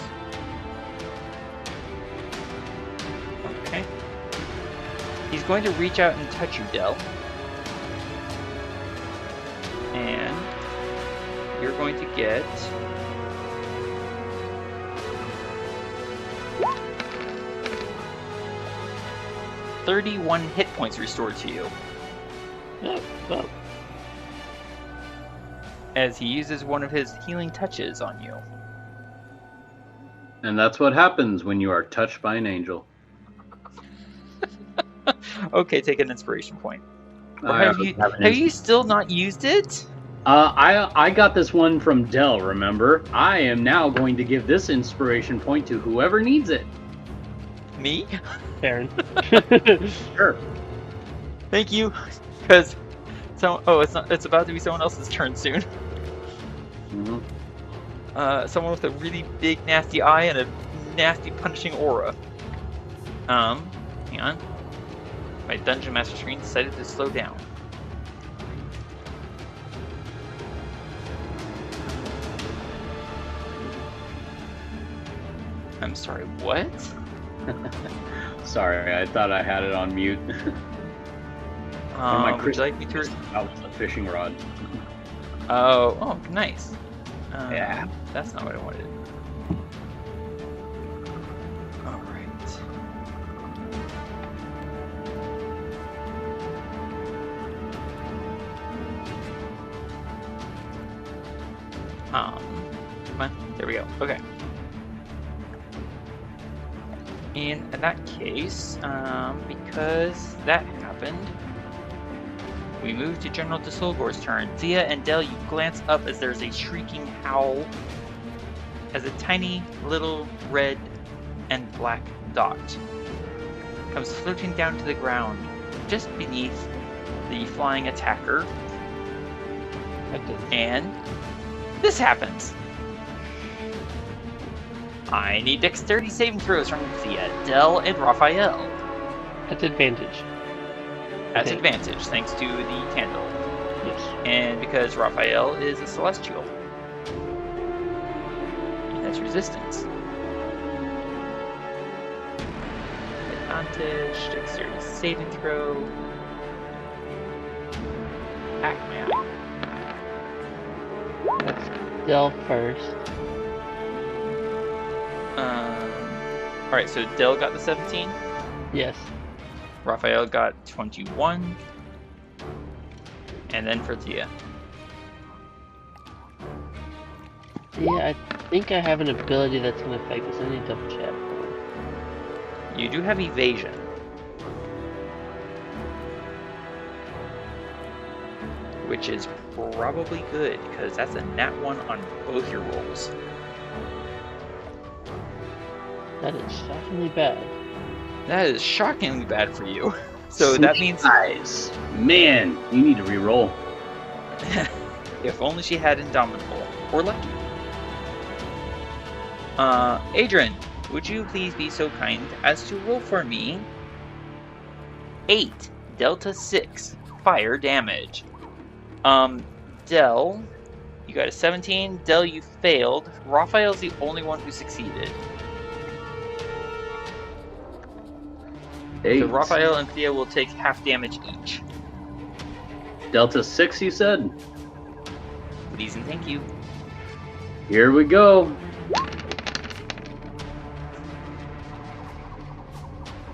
Okay. He's going to reach out and touch you, Del. And you're going to get... 31 hit points restored to you. Oh, well. As he uses one of his healing touches on you. And that's what happens when you are touched by an angel. Okay, take an inspiration point. Or have you still not used it? I got this one from Dell, remember? I am now going to give this inspiration point to whoever needs it. Me? Aaron. Sure. Thank you. Because it's about to be someone else's turn soon. Mm-hmm. Someone with a really big nasty eye and a nasty punishing aura. Hang on. My Dungeon Master screen decided to slow down. I'm sorry, what? Sorry, I thought I had it on mute. Would you like me to... That was a fishing rod. Oh, nice. Yeah. That's not what I wanted. Come on, there we go. Okay. In that case, because that happened, we move to General Desolgor's turn. Thía and Del, you glance up as there's a shrieking howl as a tiny little red and black dot comes floating down to the ground just beneath the flying attacker. And this happens. I need dexterity saving throws from Thía, Del, and Raphael. That's advantage. That's advantage, thanks to the candle. Yes. And because Raphael is a celestial. He has resistance. Advantage, dexterity saving throw. Pac-Man. That's Del first. Alright, so Del got the 17. Yes. Raphael got 21. And then for Thía. Yeah, I think I have an ability that's going to affect this. I need to double check. You do have evasion. Which is probably good, because that's a nat 1 on both your rolls. That is shockingly bad. That is shockingly bad for you. So that means... Eyes. Man, you need to re-roll. If only she had Indomitable. Or Lucky. Adran, would you please be so kind as to roll for me 8 Delta 6 fire damage. Del, you got a 17. Del, you failed. Raphael's the only one who succeeded. 8. So Raphael and Thía will take half damage each. Delta 6, you said? Please and thank you. Here we go.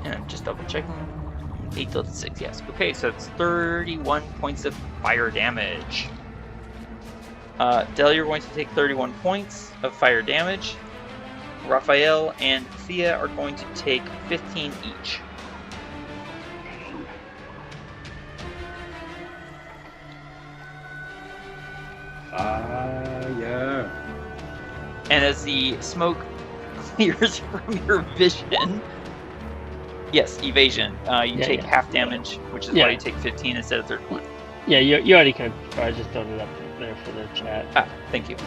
And I'm just double checking. 8 Delta 6, yes. Okay, so it's 31 points of fire damage. Del, you're going to take 31 points of fire damage. Raphael and Thía are going to take 15 each. Yeah. And as the smoke clears from your vision, yes, evasion. You take half damage, which is why you take 15 instead of 31. Yeah, you already can. I just throwed it up there for the chat. Thank you.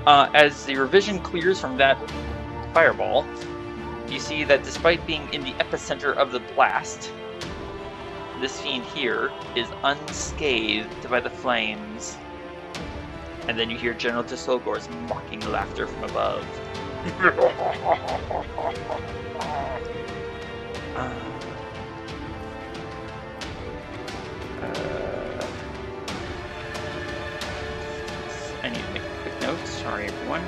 As your vision clears from that fireball, you see that despite being in the epicenter of the blast, this fiend here is unscathed by the flames. And then you hear General Desolgor's mocking laughter from above. I need to make a quick note. Sorry, everyone.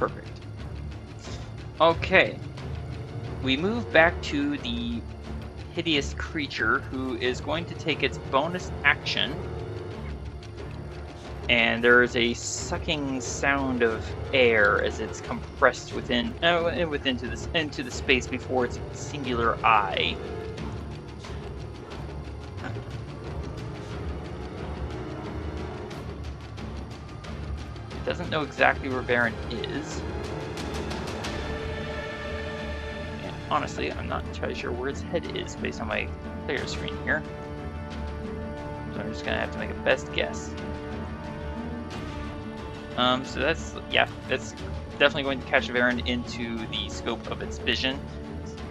Perfect. Okay. We move back to the hideous creature who is going to take its bonus action. And there is a sucking sound of air as it's compressed into the space before its singular eye. It doesn't know exactly where Varin is. And honestly, I'm not entirely sure where its head is based on my player screen here. So I'm just gonna have to make a best guess. So that's definitely going to catch Varin into the scope of its vision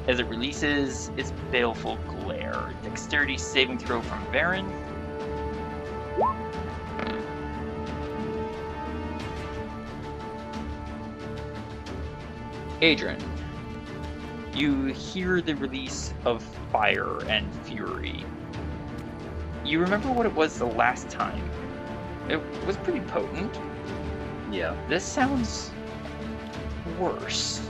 as it releases its baleful glare. Dexterity saving throw from Varin. Adran, you hear the release of fire and fury. You remember what it was the last time. It was pretty potent. Yeah. This sounds worse.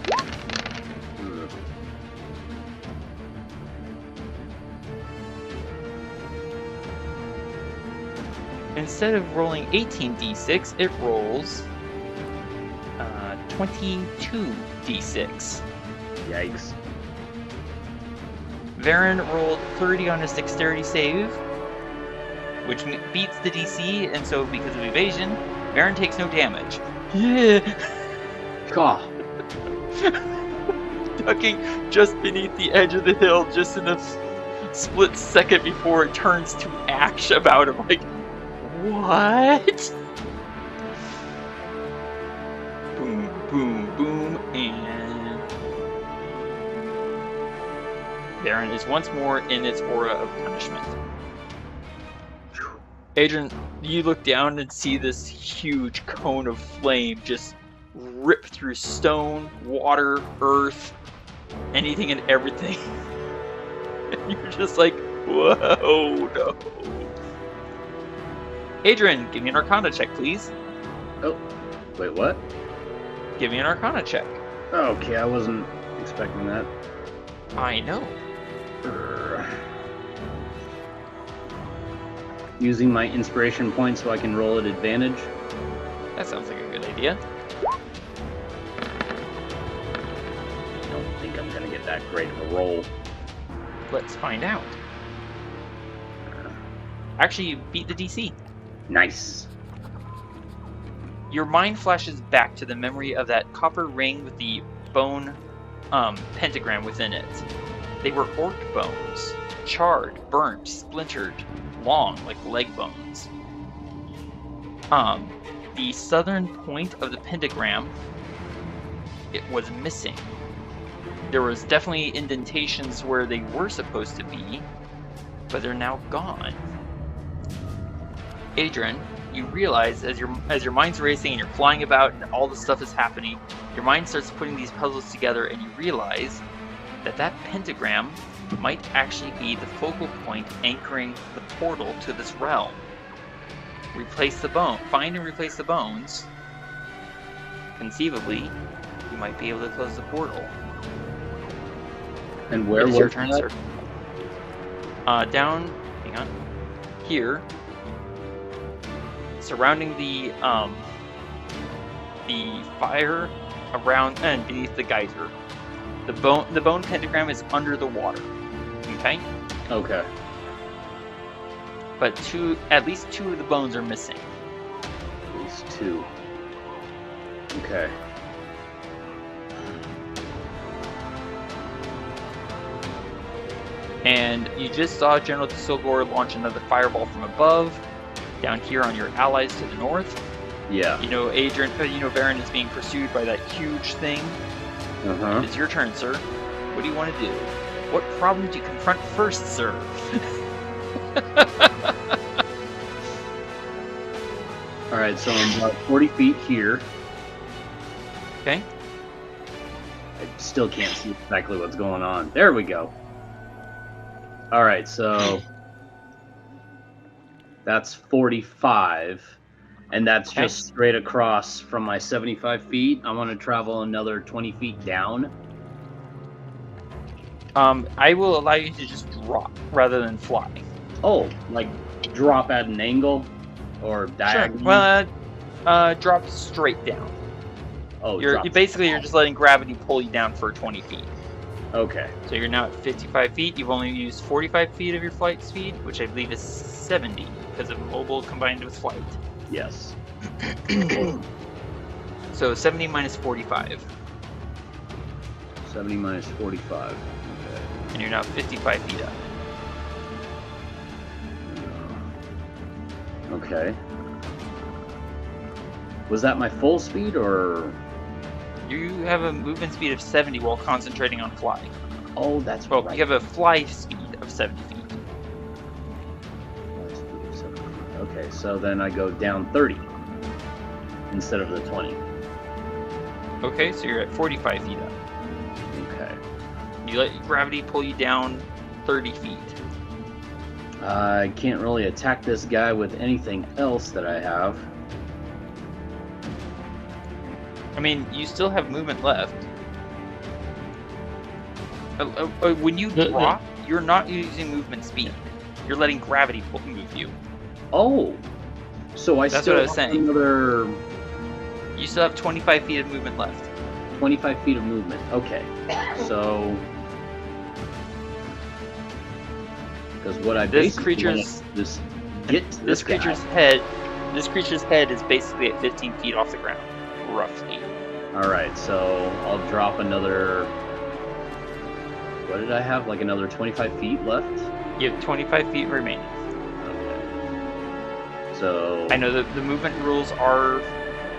Instead of rolling 18d6, it rolls 22d6. Yikes. Varin rolled 30 on his dexterity save, which beats the DC, and so because of evasion, Varin takes no damage. Yeah. God. Ducking just beneath the edge of the hill, just in a split second before it turns to ash about him. Like, what? Boom, boom, boom, and Varin is once more in its aura of punishment. Adran, you look down and see this huge cone of flame just rip through stone, water, earth, anything and everything. And you're just like, whoa, no. Adran, give me an Arcana check, please. Oh, wait, what? Give me an Arcana check. Okay, I wasn't expecting that. I know. Using my inspiration point so I can roll at advantage. That sounds like a good idea. I don't think I'm gonna get that great of a roll. Let's find out. Actually, you beat the DC. Nice. Your mind flashes back to the memory of that copper ring with the bone pentagram within it. They were orc bones. Charred, burnt, splintered, long like leg bones. The southern point of the pentagram, it was missing. There was definitely indentations where they were supposed to be, but they're now gone. Adran, you realize as your mind's racing and you're flying about and all this stuff is happening, your mind starts putting these puzzles together and you realize that that pentagram might actually be the focal point anchoring the portal to this realm. Find and replace the bones. Conceivably, you might be able to close the portal. And where was your turn, that? sir? Down, hang on, here, surrounding the fire around and beneath the geyser. The bone pentagram is under the water. Okay? Okay. But at least two of the bones are missing. At least two. Okay. And you just saw General Silgor launch another fireball from above, down here on your allies to the north. Yeah. You know, Varin is being pursued by that huge thing. Uh-huh. It's your turn, sir. What do you want to do? What problem do you confront first, sir? Alright, so I'm about 40 feet here. Okay. I still can't see exactly what's going on. There we go. Alright, so that's 45. And that's Okay. just straight across from my 75 feet. I want to travel another 20 feet down. I will allow you to just drop rather than fly. Oh, like drop at an angle or diagonal? Sure. Well, drop straight down. Oh, You're drop. basically just letting gravity pull you down for 20 feet. Okay. So you're now at 55 feet. You've only used 45 feet of your flight speed, which I believe is 70 because of mobile combined with flight. Yes. So 70 minus 45, 70 minus 45. and you're now 55 feet up. Okay. Was that my full speed or? You have a movement speed of 70 while concentrating on flying. Oh, that's Well, right. you have a fly speed of 70 feet. Okay, so then I go down 30 instead of the 20. Okay, so you're at 45 feet up. Okay. You let gravity pull you down 30 feet. I can't really attack this guy with anything else that I have. I mean, you still have movement left. When you drop, you're not using movement speed. You're letting gravity move you. Oh, so That's still what I was have saying. another You still have 25 feet of movement left. 25 feet of movement. Okay, so because what I This basically creature's want is get to this guy. creature's head is basically at 15 feet off the ground, roughly. All right, so I'll drop another. What did I have? Like another 25 feet left? You have 25 feet remaining. Okay. So I know that the movement rules are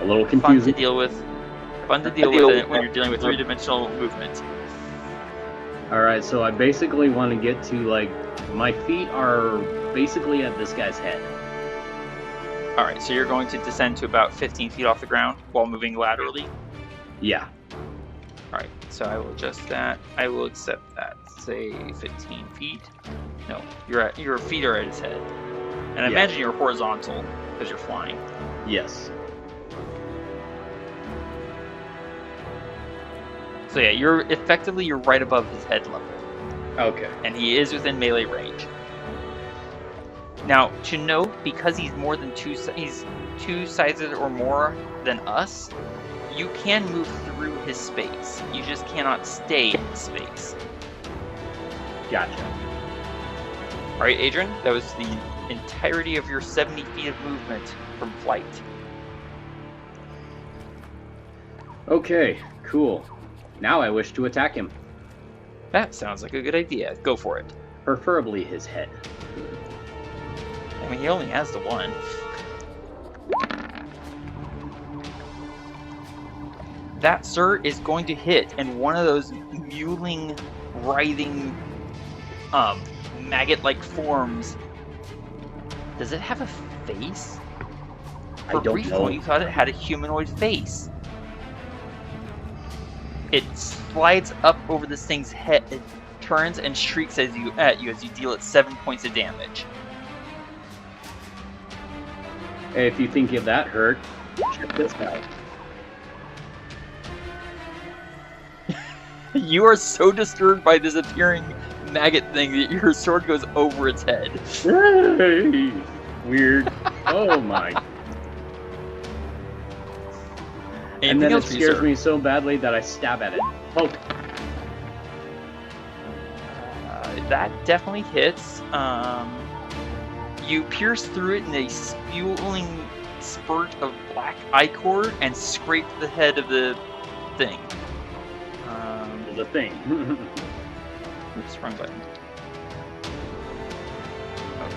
a little fun to confusing. deal with. Fun to deal with it when you're dealing with three-dimensional movement. All right, so I basically want to get to like my feet are basically at this guy's head. All right, so you're going to descend to about 15 feet off the ground while moving laterally. Yeah. All right, so I will adjust that. I will accept that. Say 15 feet. No, your feet are at his head, and I Yeah. imagine you're horizontal because you're flying. Yes. So yeah, you're right above his head level, Okay. and he is within melee range. Now, to note, because he's more than he's two sizes or more than us, you can move through his space. You just cannot stay in space. Gotcha. All right, Adran, that was the entirety of your 70 feet of movement from flight. Okay. Cool. Now I wish to attack him, That sounds like a good idea. Go for it. preferably his head. I mean, he only has the one. That, sir, is going to hit, and one of those mewling, writhing, maggot-like forms. Does it have a face? For I a don't brief know. moment, you thought it had a humanoid face. It slides up over this thing's head, it turns and shrieks at you as you deal it 7 points of damage. If you think that hurt, check this out. You are so disturbed by this appearing maggot thing that your sword goes over its head. Hey, weird. Oh my. And Anything then it else for you, scares sir? me so badly that I stab at it. Poke. That definitely hits. You pierce through it in a spewing spurt of black ichor and scrape the head of the thing. The thing. Oops, wrong button.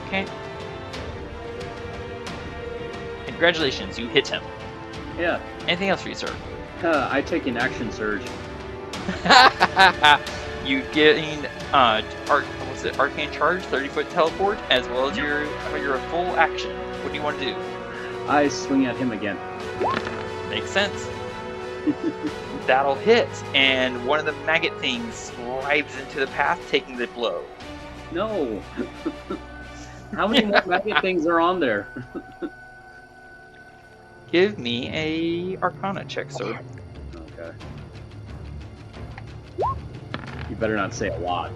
Okay. Congratulations, you hit him. Yeah. Anything else for you, sir? I take an action surge. You gain arcane charge, 30-foot teleport, as well as your full action. What do you want to do? I swing at him again. Makes sense. That'll hit, and one of the maggot things writhes into the path, taking the blow. No. How many more maggot things are on there? Give me a Arcana check, sir. Okay. You better not say a lot.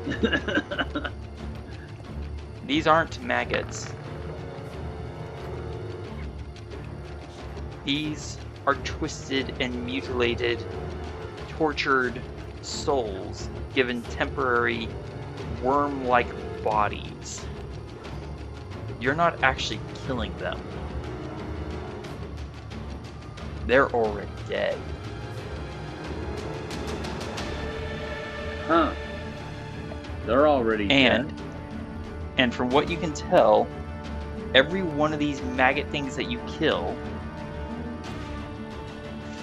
These aren't maggots. These are twisted and mutilated, tortured souls given temporary worm-like bodies. You're not actually killing them. They're already dead. Huh. They're already dead. And from what you can tell, every one of these maggot things that you kill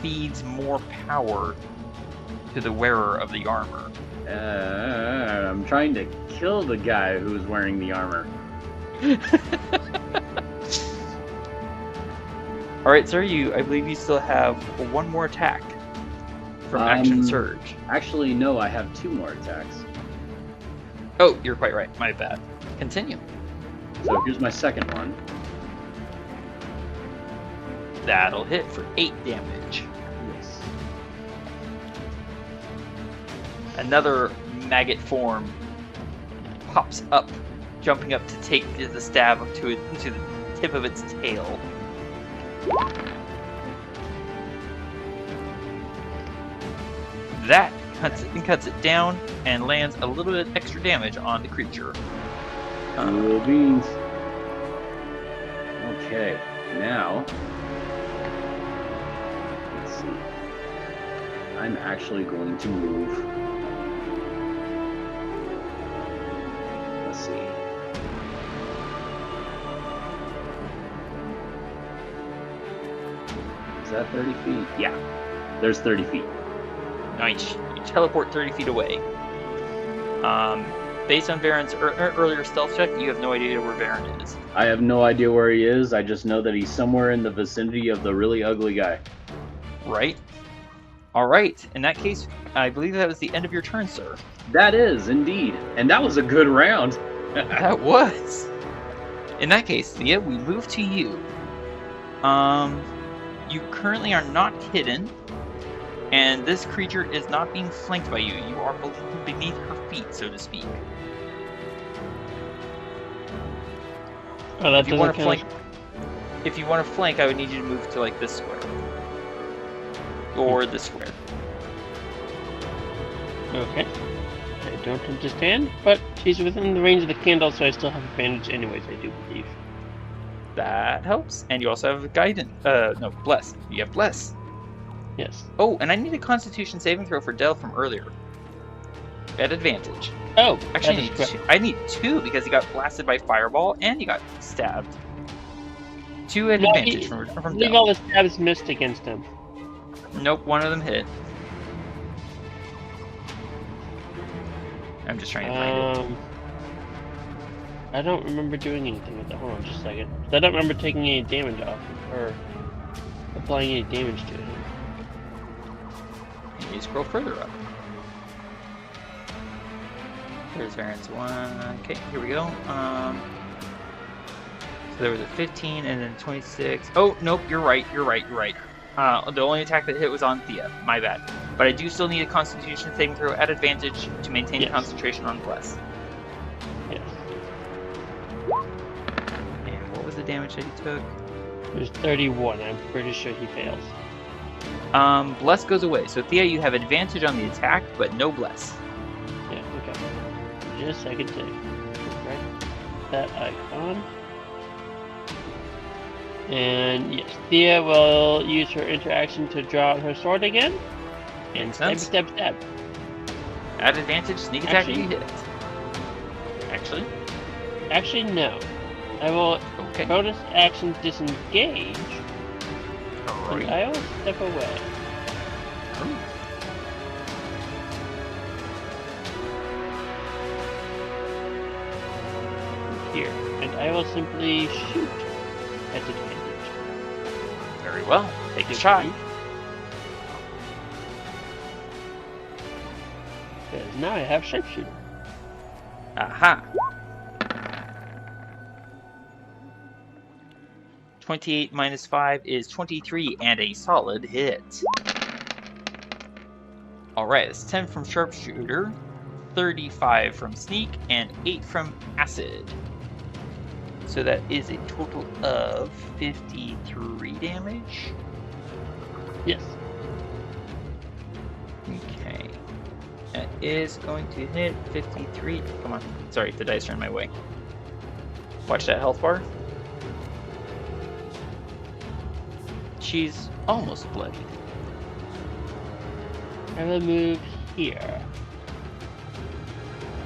feeds more power to the wearer of the armor. I'm trying to kill the guy who's wearing the armor. Alright, sir, I believe you still have one more attack from Action Surge. Actually, no, I have 2 more attacks. Oh, you're quite right. My bad. Continue. So here's my second one. That'll hit for 8 damage. Yes. Another maggot form pops up, jumping up to take the stab into the tip of its tail. That cuts it down and lands a little bit extra damage on the creature. Cool beans. Okay, now let's see. I'm actually going to move. Let's see. Is that 30 feet? Yeah, there's 30 feet. Nice. You teleport 30 feet away. Based on Varin's earlier stealth check, you have no idea where Varin is. I have no idea where he is. I just know that he's somewhere in the vicinity of the really ugly guy. Right? Alright. In that case, I believe that was the end of your turn, sir. That is, indeed. And that was a good round. That was. In that case, Thea, we move to you. You currently are not hidden, and this creature is not being flanked by you. You are beneath her feet, so to speak. Oh, that if you want to flank, I would need you to move to like this square or this square. Okay. I don't understand, but she's within the range of the candle, so I still have advantage anyways, I do believe. That helps. And you also have guidance. No, bless. You have bless. Yes. Oh, and I need a Constitution saving throw for Del from earlier. At advantage. Oh, actually, I need 2 because he got blasted by fireball and he got stabbed. 2 at advantage from I believe Del. all the stabs missed against him. Nope, one of them hit. I'm just trying to find it. I don't remember doing anything with that. Hold on just a second. I don't remember taking any damage off or applying any damage to him. And you scroll further up. There's Varin's one. Okay, here we go. So there was a 15 and then 26. Oh, nope, you're right. The only attack that hit was on Thea. My bad. But I do still need a Constitution saving throw at advantage to maintain concentration on Bless. Yes. And what was the damage that he took? It was 31. I'm pretty sure he fails. Bless goes away. So Thea, you have advantage on the attack, but no Bless. Yeah, okay. Just a second to right that icon. And yes, Thea will use her interaction to draw out her sword again. And stab. At advantage, sneak attack if you hit. Actually, no. I will bonus action disengage. Alright. And I will step away. Here. And I will simply shoot at advantage. Very well. Take a shot. Because now I have sharpshooter. Aha. 28 minus 5 is 23 and a solid hit. Alright, it's 10 from Sharpshooter, 35 from Sneak, and 8 from Acid. So that is a total of 53 damage. Yes. Okay. That is going to hit 53. Come on. Sorry, the dice are in my way. Watch that health bar. She's almost bloodied. I will move here.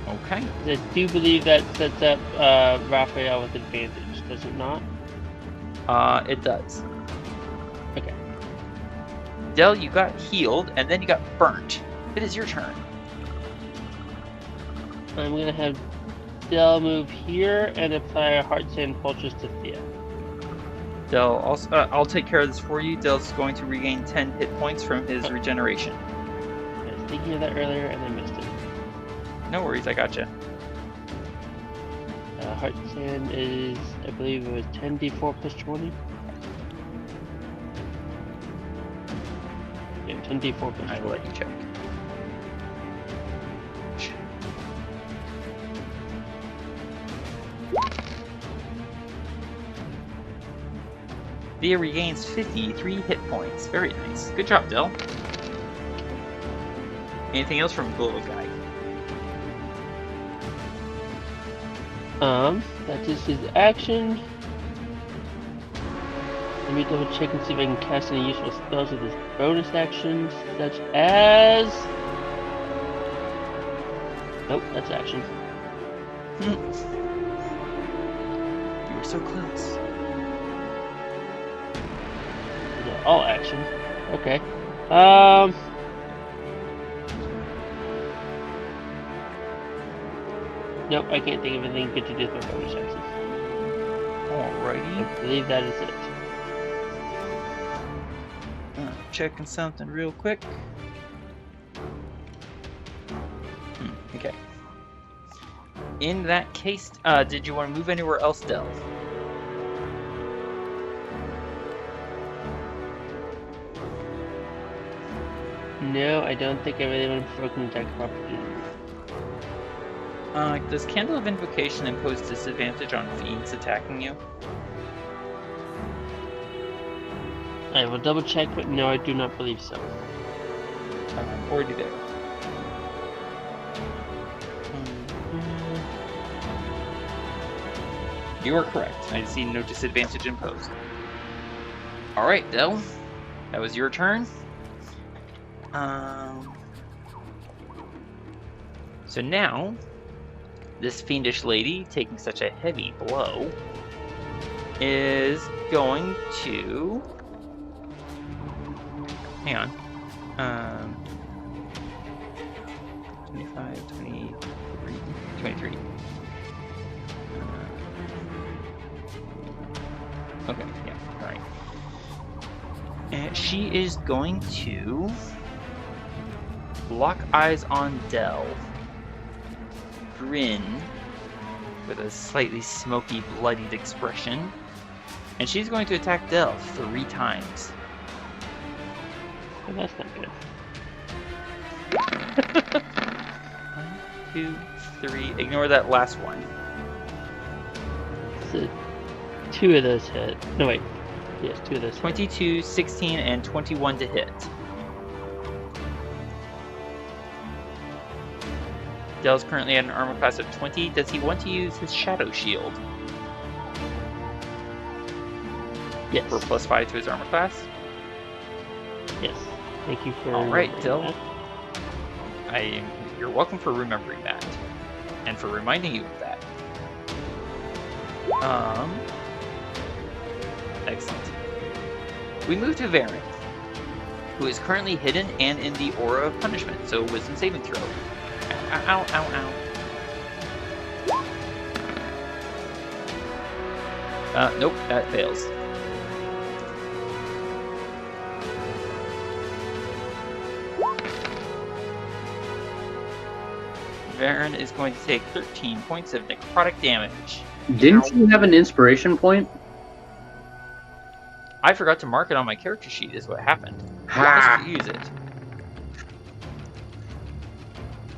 Okay. I do believe that sets up Raphael with advantage, does it not? It does. Okay. Del, you got healed, and then you got burnt. It is your turn. I'm gonna have Del move here and apply a Heart Sand Pultures to Thea. Del, also, I'll take care of this for you. Del's going to regain 10 hit points from his regeneration. I was thinking of that earlier and I missed it. No worries, I gotcha. Heart Sand is, I believe it was 10d4 plus 20. Yeah, 10d4 plus 20. I will let you check. Thea regains 53 hit points. Very nice. Good job, Del. Anything else from the little guy? That is his action. Let me double check and see if I can cast any useful spells with his bonus actions, such as... Nope, that's action. You were so close. All action. Okay. Nope, I can't think of anything good to do with my bonus actions. Alrighty. I believe that is it. Checking something real quick. Okay. In that case, did you want to move anywhere else, Del? No, I don't think I really want to broken attack property. Does Candle of Invocation impose disadvantage on fiends attacking you? I will double check, but no, I do not believe so. Or do they? You are correct. I see no disadvantage imposed. Alright, Del. That was your turn. So now, this fiendish lady, taking such a heavy blow, is going to... Hang on. 25, 23, 23. Okay, yeah, alright. And she is going to lock eyes on Del, grin with a slightly smoky, bloodied expression, and she's going to attack Del 3 times. Well, that's not good. 1, 2, 3. Ignore that last one. So, 2 of those hit. No, wait. Yes, 2 of those hit. 22, 16, and 21 to hit. Del's currently at an armor class of 20. Does he want to use his Shadow Shield? Yes. For +5 to his armor class? Yes. Thank you for... Alright, Del. that. You're welcome for remembering that. And for reminding you of that. Excellent. We move to Varin, who is currently hidden and in the aura of punishment, so wisdom saving throw. Ow, ow, ow. Nope, that fails. Varin is going to take 13 points of necrotic damage. Didn't you have an inspiration point? I forgot to mark it on my character sheet is what happened. Ha! Let's use it.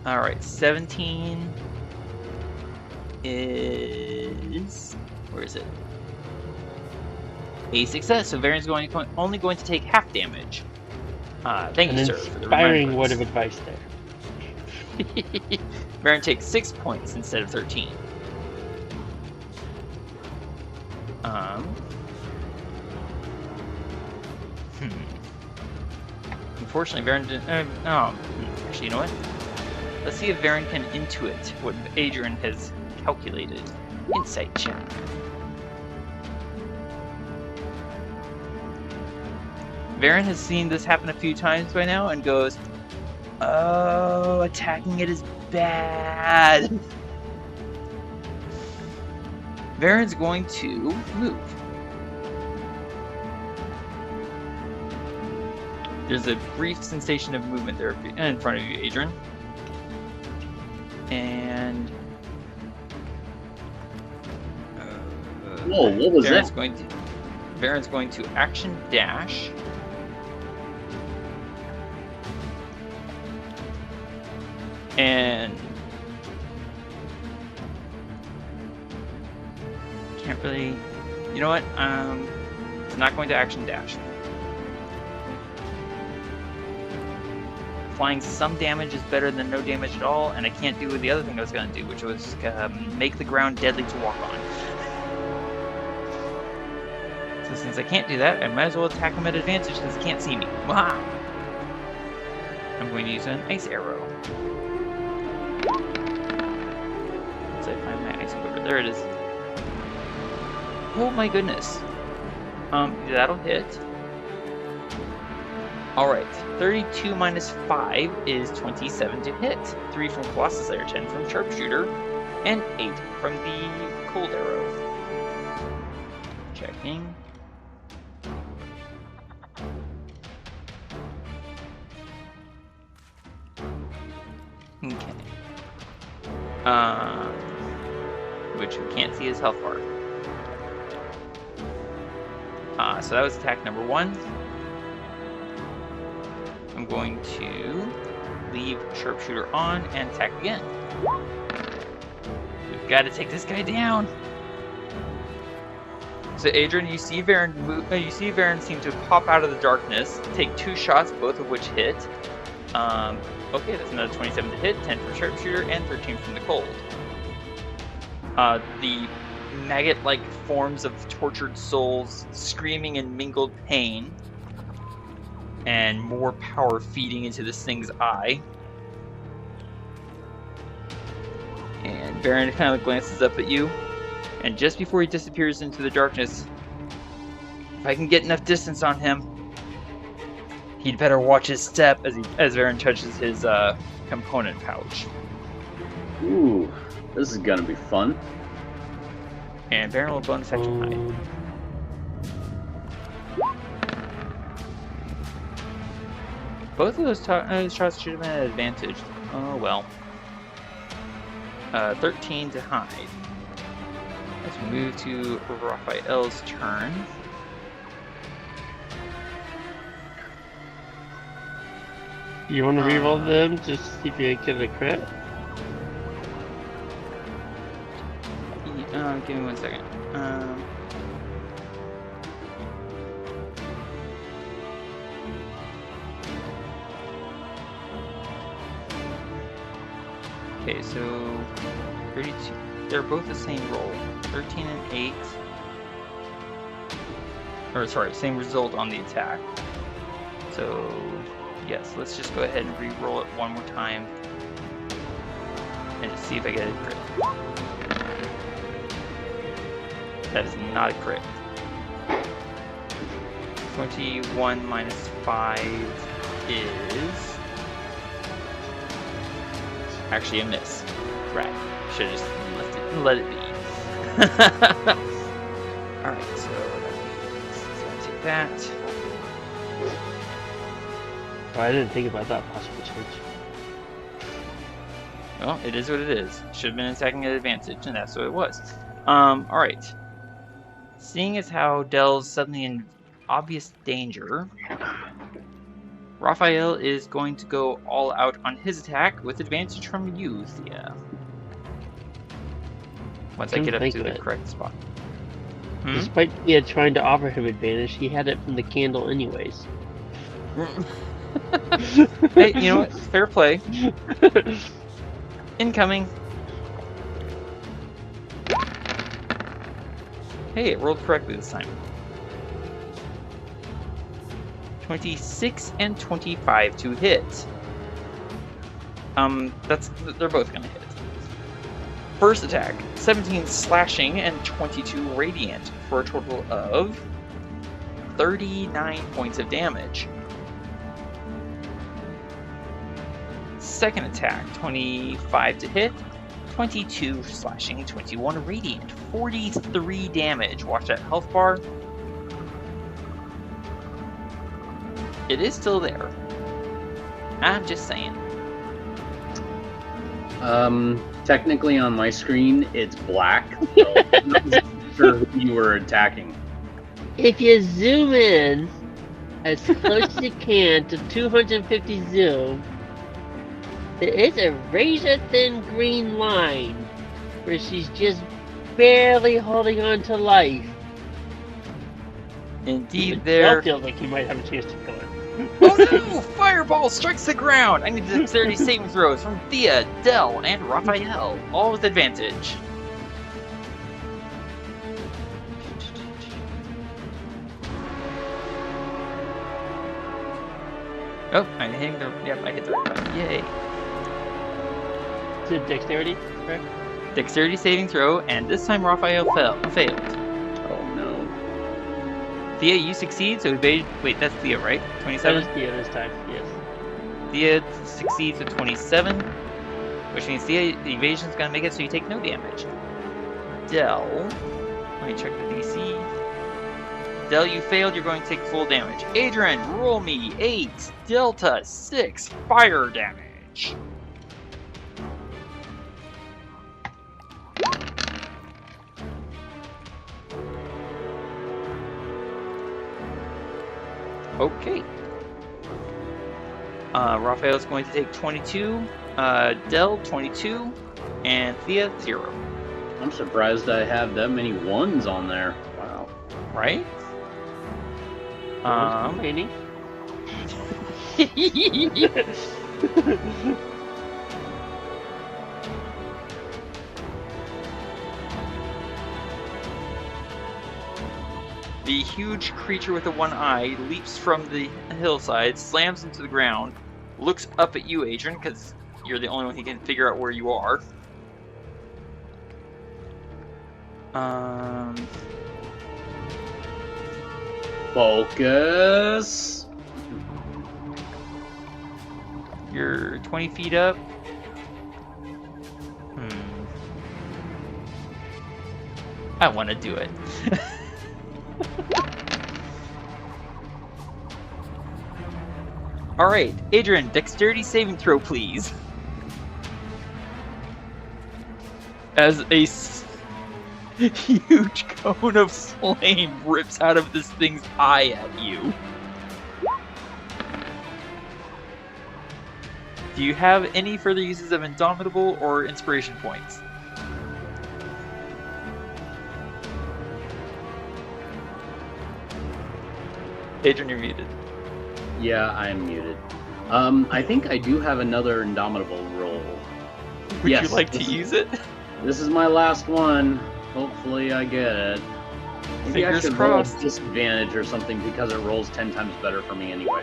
Alright, 17 is... Where is it? A success, so Varin's only going to take half damage. Thank you, sir, for the inspiring word remembrance. of advice there. Varin takes 6 points instead of 13. Unfortunately, Varin didn't... actually, you know what? Let's see if Varin can intuit what Adran has calculated. Insight check. Varin has seen this happen a few times by now and goes, "Oh, attacking it is bad." Varin's going to move. There's a brief sensation of movement there in front of you, Adran. And... Whoa, what was Varin's that? Varin's going to action dash. And... Can't really... You know what? It's not going to action dash. Applying some damage is better than no damage at all, and I can't do the other thing I was going to do, which was make the ground deadly to walk on. So since I can't do that, I might as well attack him at advantage since he can't see me. Wow! I'm going to use an ice arrow. Once I find my ice quiver, there it is. Oh my goodness! That'll hit. Alright, 32 minus 5 is 27 to hit. 3 from Colossus Slayer, 10 from Sharpshooter, and 8 from the Cold Arrow. Checking. Okay. Which we can't see his health bar. So that was attack number 1. I'm going to leave Sharpshooter on and attack again. We've got to take this guy down. So Adran, you see Varin move. You see Varin seem to pop out of the darkness, take 2 shots, both of which hit. Okay, that's another 27 to hit, 10 from Sharpshooter, and 13 from the cold. The maggot-like forms of tortured souls screaming in mingled pain, and more power feeding into this thing's eye. And Varin kind of glances up at you, and just before he disappears into the darkness, if I can get enough distance on him, he'd better watch his step as Varin touches his component pouch. Ooh, this is gonna be fun. And Varin will bonus action hide. Both of those shots should have been at advantage. Oh well. 13 to hide. Let's move to Raphael's turn. You want to reroll them just to see if you get a crit? Give me 1 second. Okay, so 32. They're both the same roll. 13 and 8. Or sorry, same result on the attack. So yes, let's just go ahead and re-roll it one more time and just see if I get a crit. That is not a crit. 21 minus 5 is actually a miss. Right. Should have just let it be. Alright, so I'll take that. Oh, I didn't think about that possible change. Well, it is what it is. Should have been attacking at advantage, and that's what it was. Alright. Seeing as how Dell's suddenly obvious danger, Raphael is going to go all out on his attack with advantage from you, Thía. Once I get up to the correct spot. Despite Thía trying to offer him advantage, he had it from the candle anyways. Hey, you know what? Fair play. Incoming. Hey, it rolled correctly this time. 26 and 25 to hit. They're both gonna hit. First attack, 17 slashing and 22 radiant for a total of 39 points of damage. Second attack, 25 to hit, 22 slashing, 21 radiant, 43 damage. Watch that health bar. It is still there. I'm just saying. Technically on my screen, it's black. So I'm not sure who you were attacking. If you zoom in as close as you can to 250 zoom, there is a razor-thin green line where she's just barely holding on to life. Indeed, there. That feels like you might have a chance to kill her. Oh no! Fireball strikes the ground! I need dexterity saving throws from Thía, Del, and Raphael, all with advantage. Oh, I'm hitting the. Yep, I hit the right button. Yay. Is it dexterity, correct? Dexterity saving throw, and this time Raphael failed. Oh no. Thía, you succeed, so evade. Wait, that's Thía, right? 27? That is Thía this time, yes. Thía succeeds with 27, which means Thía, the evasion's gonna make it so you take no damage. Del, let me check the DC. Del, you failed, you're going to take full damage. Adran, roll me 8, Delta 6, fire damage. Okay. Raphael's going to take 22, Del 22, and Thía 0. I'm surprised I have that many ones on there. Wow. Right? Any? The huge creature with the one eye leaps from the hillside, slams into the ground, looks up at you, Adran, because you're the only one who can figure out where you are. Focus. You're 20 feet up. I want to do it. Alright, Adran, dexterity saving throw, please. As a huge cone of flame rips out of this thing's eye at you. Do you have any further uses of Indomitable or Inspiration points? Adran, you're muted. Yeah, I'm muted. I think I do have another Indomitable roll. Would you like to use it? This is my last one. Hopefully I get it. Maybe I Fingers should roll crossed. a disadvantage or something because it rolls 10 times better for me anyway.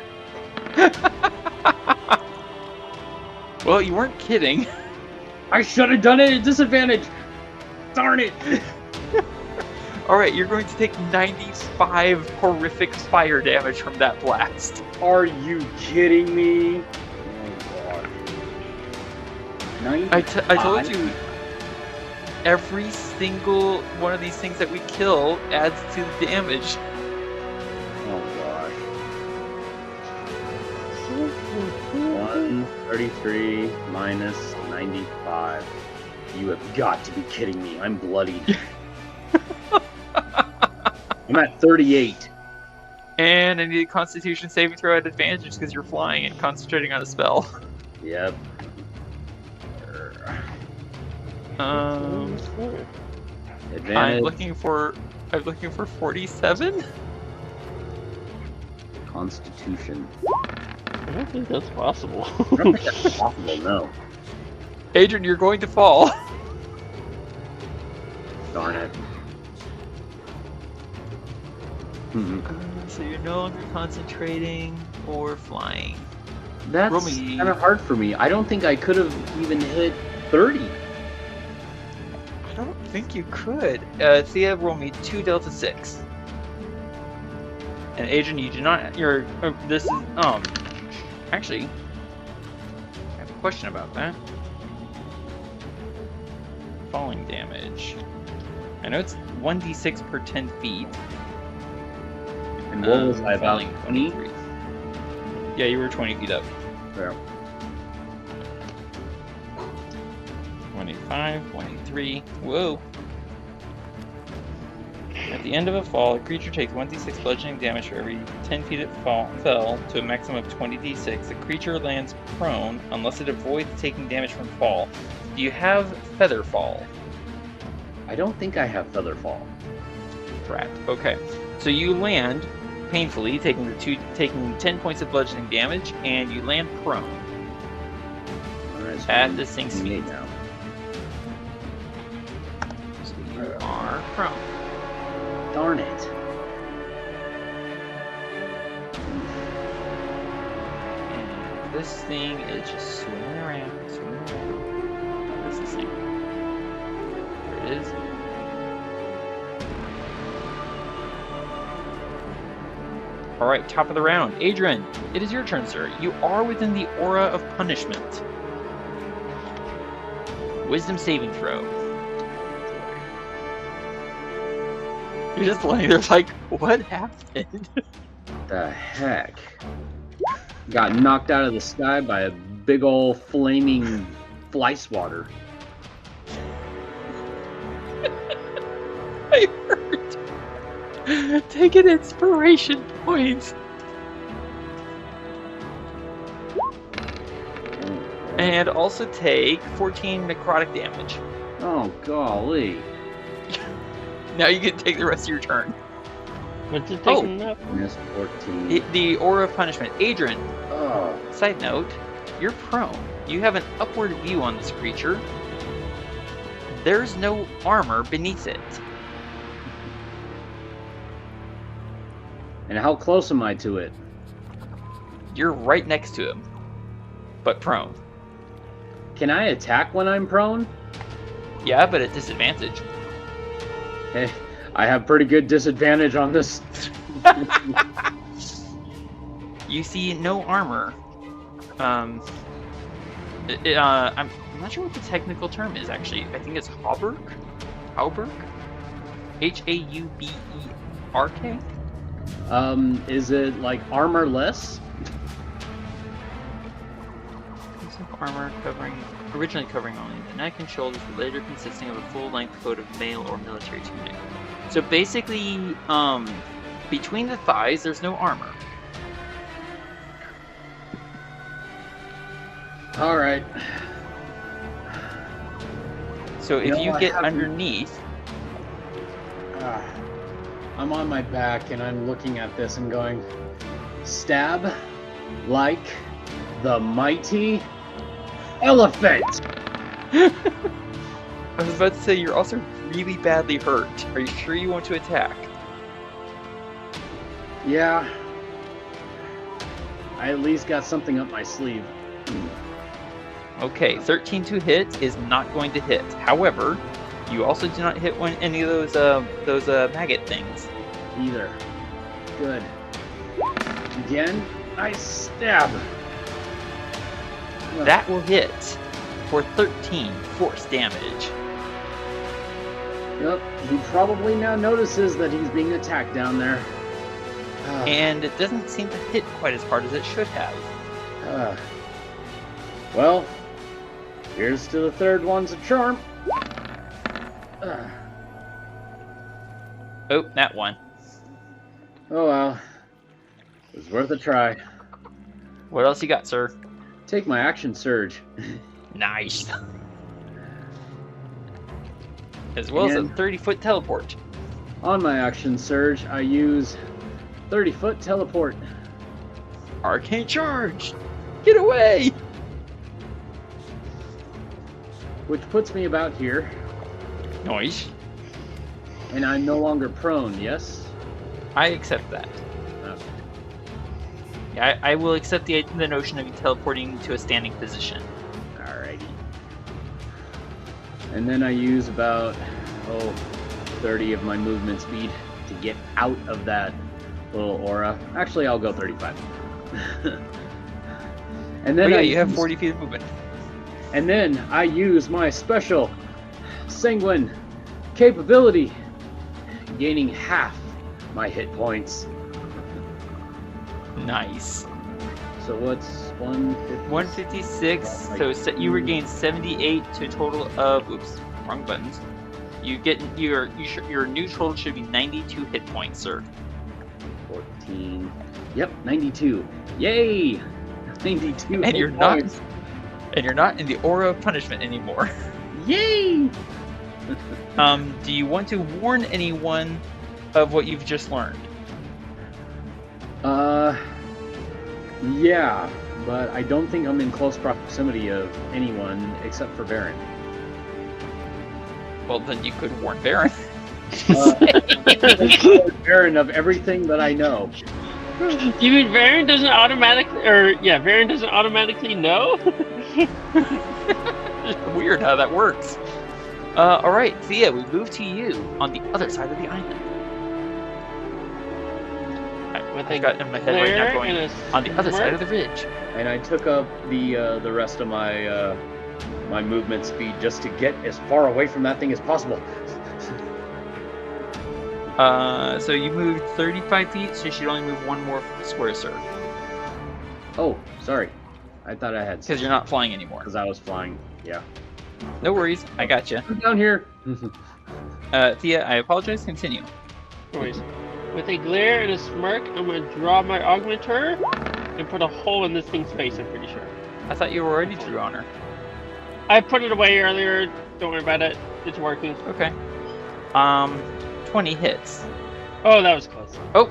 Well, you weren't kidding. I should have done it at disadvantage! Darn it! Alright, you're going to take 95 horrific fire damage from that blast. Are you kidding me? Oh god. I told you, every single one of these things that we kill adds to the damage. Oh gosh. 133 minus 95. You have got to be kidding me. I'm bloodied. I'm at 38. And I need a Constitution saving throw at advantage because you're flying and concentrating on a spell. Yep. Advantage. I'm looking for 47. Constitution. I don't think that's possible. I don't think that's possible. No. Adran, you're going to fall. Darn it. So you're no longer concentrating or flying. That's Roll me. kind of hard for me. I don't think I could have even hit 30. I don't think you could. Thea, roll me 2 Delta 6. And Adran, you do not. You're. This is. Actually, I have a question about that. Falling damage. I know it's 1d6 per 10 feet. And what was I about? 20? Yeah, you were 20 feet up. Yeah. 25, 23. Whoa. At the end of a fall, a creature takes 1d6 bludgeoning damage for every 10 feet it fell to a maximum of 20d6. The creature lands prone unless it avoids taking damage from fall. Do you have Feather Fall? I don't think I have Feather Fall. Drat. Okay. So you land painfully, taking 10 points of bludgeoning damage, and you land prone. Alright, so At this thing's feet. now. So you are prone. Darn it. And this thing is just swimming around. What is this thing? There it is. Alright, top of the round. Adran, it is your turn, sir. You are within the aura of punishment. Wisdom saving throw. You're just laying there like, what happened? The heck? Got knocked out of the sky by a big ol' flaming fly swatter. I heard. Take an inspiration point. And also take 14 necrotic damage. Oh, golly. Now you can take the rest of your turn. What's it taking up? Minus 14. The aura of punishment. Adran, Oh. side note, you're prone. You have an upward view on this creature. There's no armor beneath it. And how close am I to it? You're right next to him, but prone. Can I attack when I'm prone? Yeah, but at disadvantage. Hey, I have pretty good disadvantage on this. You see no armor. I'm not sure what the technical term is, actually. I think it's hauberk? Hauberk? H-A-U-B-E-R-K? Is it like armorless? Piece of armor originally covering only the neck and shoulders, but later consisting of a full-length coat of mail or military tunic. So basically, between the thighs, there's no armor. Alright. So if you get underneath... I'm on my back and I'm looking at this and going, stab like the mighty elephant! I was about to say, you're also really badly hurt. Are you sure you want to attack? Yeah. I at least got something up my sleeve. Okay, 13 to hit is not going to hit. However, you also do not hit any of those maggot things. Either. Good. Again, I stab. That will hit for 13 force damage. Yep, he probably now notices that he's being attacked down there. And it doesn't seem to hit quite as hard as it should have. Well, here's to the third one's a charm. Oh, that one. Oh well. was worth a try. What else you got, sir? Take my action surge. Nice. As well as a 30-foot teleport. On my action surge, I use 30-foot teleport. Arcane charge! Get away! Which puts me about here. Nice. And I'm no longer prone, yes? I accept that. Okay. Yeah, I will accept the notion of you teleporting to a standing position. Alrighty. And then I use about 30 of my movement speed to get out of that little aura. Actually, I'll go 35. And then you have 40 feet of movement. And then I use my special sanguine capability, gaining half my hit points. Nice. So what's 156? So you regain 78 to a total of wrong buttons. You get your new total should be 92 hit points, sir. 14. Yep, 92. Yay! 92. And you're not in the aura of punishment anymore. Yay! Do you want to warn anyone of what you've just learned? Yeah, but I don't think I'm in close proximity of anyone except for Varin. Well, then you could warn Varin. Varin of everything that I know. You mean Varin doesn't automatically know? Weird how that works. Alright, Thea, we move to you on the other side of the island. I got in my head right now going on the other side of the ridge. And I took up the rest of my my movement speed just to get as far away from that thing as possible. So you moved 35 feet, so you should only move one more square, sir. Oh, sorry. I thought I had... Because you're not flying anymore. Because I was flying, yeah. No worries, I got you. I'm down here. Thea, I apologize, continue. No worries. With a glare and a smirk, I'm going to draw my augmenter and put a hole in this thing's face, I'm pretty sure. I thought you already drew on her. I put it away earlier, don't worry about it. It's working. Okay. 20 hits. Oh, that was close. Oh!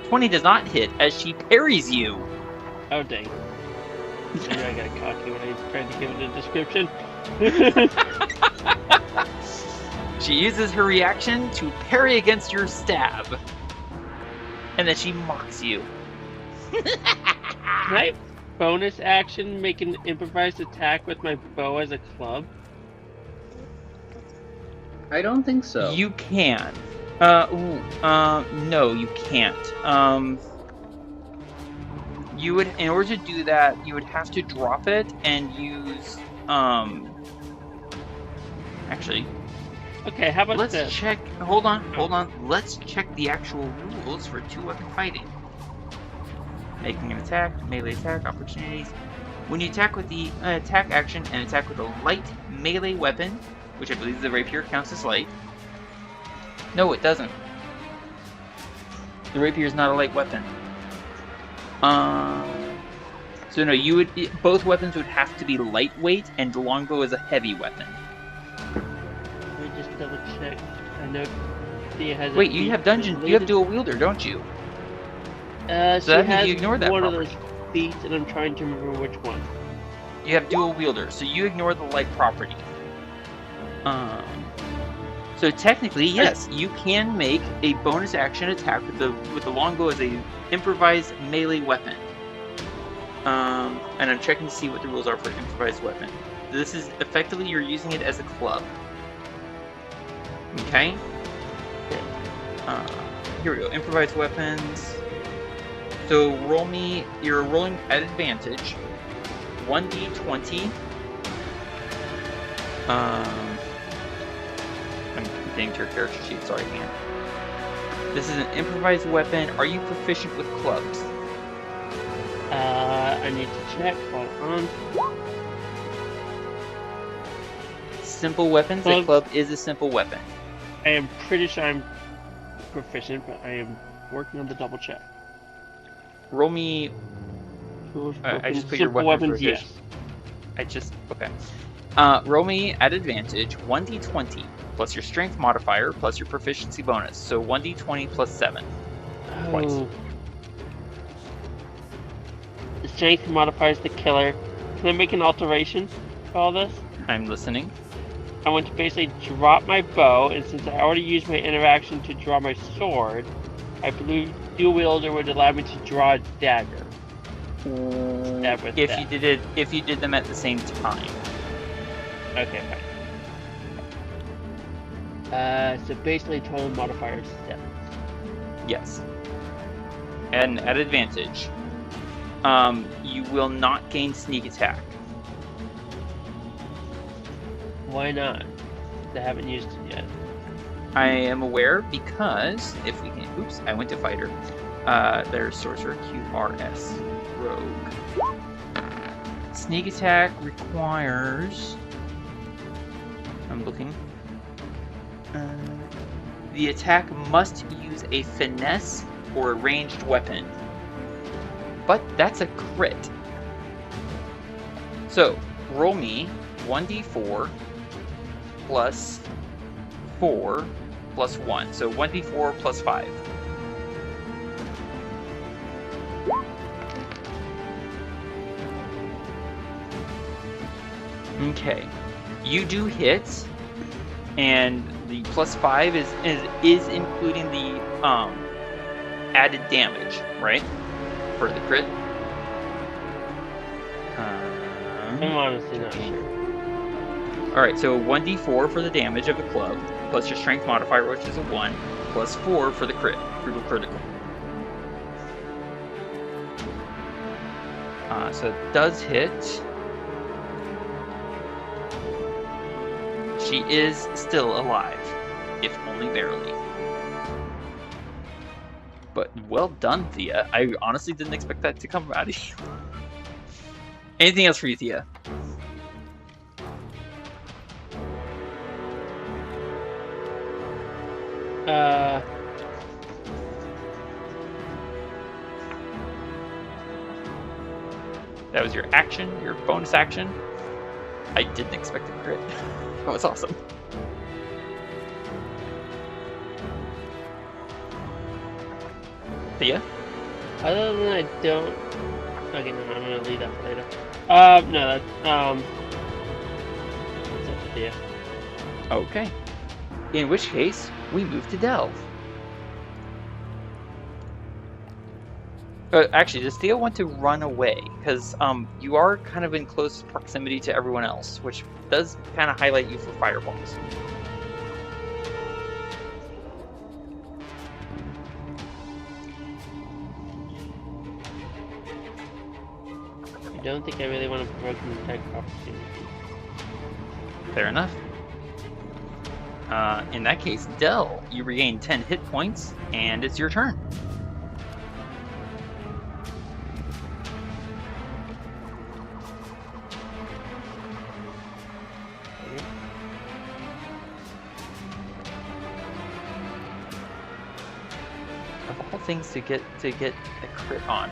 20 does not hit as she parries you. Oh, dang. Maybe I got cocky when I tried to give it a description. She uses her reaction to parry against your stab. And then she mocks you. Can I bonus action make an improvised attack with my bow as a club? I don't think so. You can. No, you can't. You would, in order to do that, you would have to drop it and use, actually. Okay, how about let's this? check, hold on. Let's check the actual rules for two-weapon fighting. Making an attack, melee attack, opportunities. When you attack with the attack action and attack with a light melee weapon, which I believe the rapier counts as light. No, it doesn't. The rapier is not a light weapon. So no, both weapons would have to be lightweight, and the longbow is a heavy weapon. Let me just double check. I know Thea has. Wait, you have dual wielder, don't you? So that she means has you ignore that one property. of those feet, and I'm trying to remember which one. You have dual wielder, so you ignore the light property. So technically, yes, you can make a bonus action attack with the longbow as a improvised melee weapon. And I'm checking to see what the rules are for improvised weapon. This is effectively you're using it as a club. Okay. Here we go. Improvised weapons. So you're rolling at advantage. 1d20. I'm getting to your character sheet, sorry, man. This is an improvised weapon. Are you proficient with clubs? I need to check. Hold on. Simple weapons. A club is a simple weapon. I am pretty sure I'm proficient, but I am working on the double check. roll me. I just put your Simple weapons. yes. Okay. Roll me at advantage 1d20 plus your strength modifier plus your proficiency bonus. So 1d20 plus 7. Twice. Oh. The strength modifies the killer. Can I make an alteration for all this? I'm listening. I want to basically drop my bow, and since I already used my interaction to draw my sword, I believe dual wielder would allow me to draw a dagger. If you did them at the same time. Okay, fine. So basically total modifier is 7. Yes. And at advantage, you will not gain sneak attack. Why not? I haven't used it yet. I am aware because if we can, oops, I went to fighter. There's sorcerer QRS rogue. Sneak attack requires. I'm looking. The attack must use a finesse or a ranged weapon. But that's a crit. So, roll me 1d4 plus 4 plus 1. So 1d4 plus 5. Okay. You do hit, and the plus 5 is including the added damage, right? For the crit. I'm honestly not sure. Alright, so 1d4 for the damage of the club, plus your strength modifier, which is a 1, plus 4 for the crit, brutal critical. So it does hit. She is still alive, if only barely. But well done, Thía. I honestly didn't expect that to come out of you. Anything else for you, Thía? That was your action, your bonus action. I didn't expect a crit. That was awesome. Thía? Other than I don't. Okay, no, I'm gonna leave that for later. No, that's it for Thía. Okay. In which case, we move to Delve. Actually, does Thía want to run away? Because you are kind of in close proximity to everyone else, which does kind of highlight you for fireballs. I don't think I really want to provoke an attack opportunity. Fair enough. In that case, Del, you regain 10 hit points, and it's your turn. Of all things to get a crit on,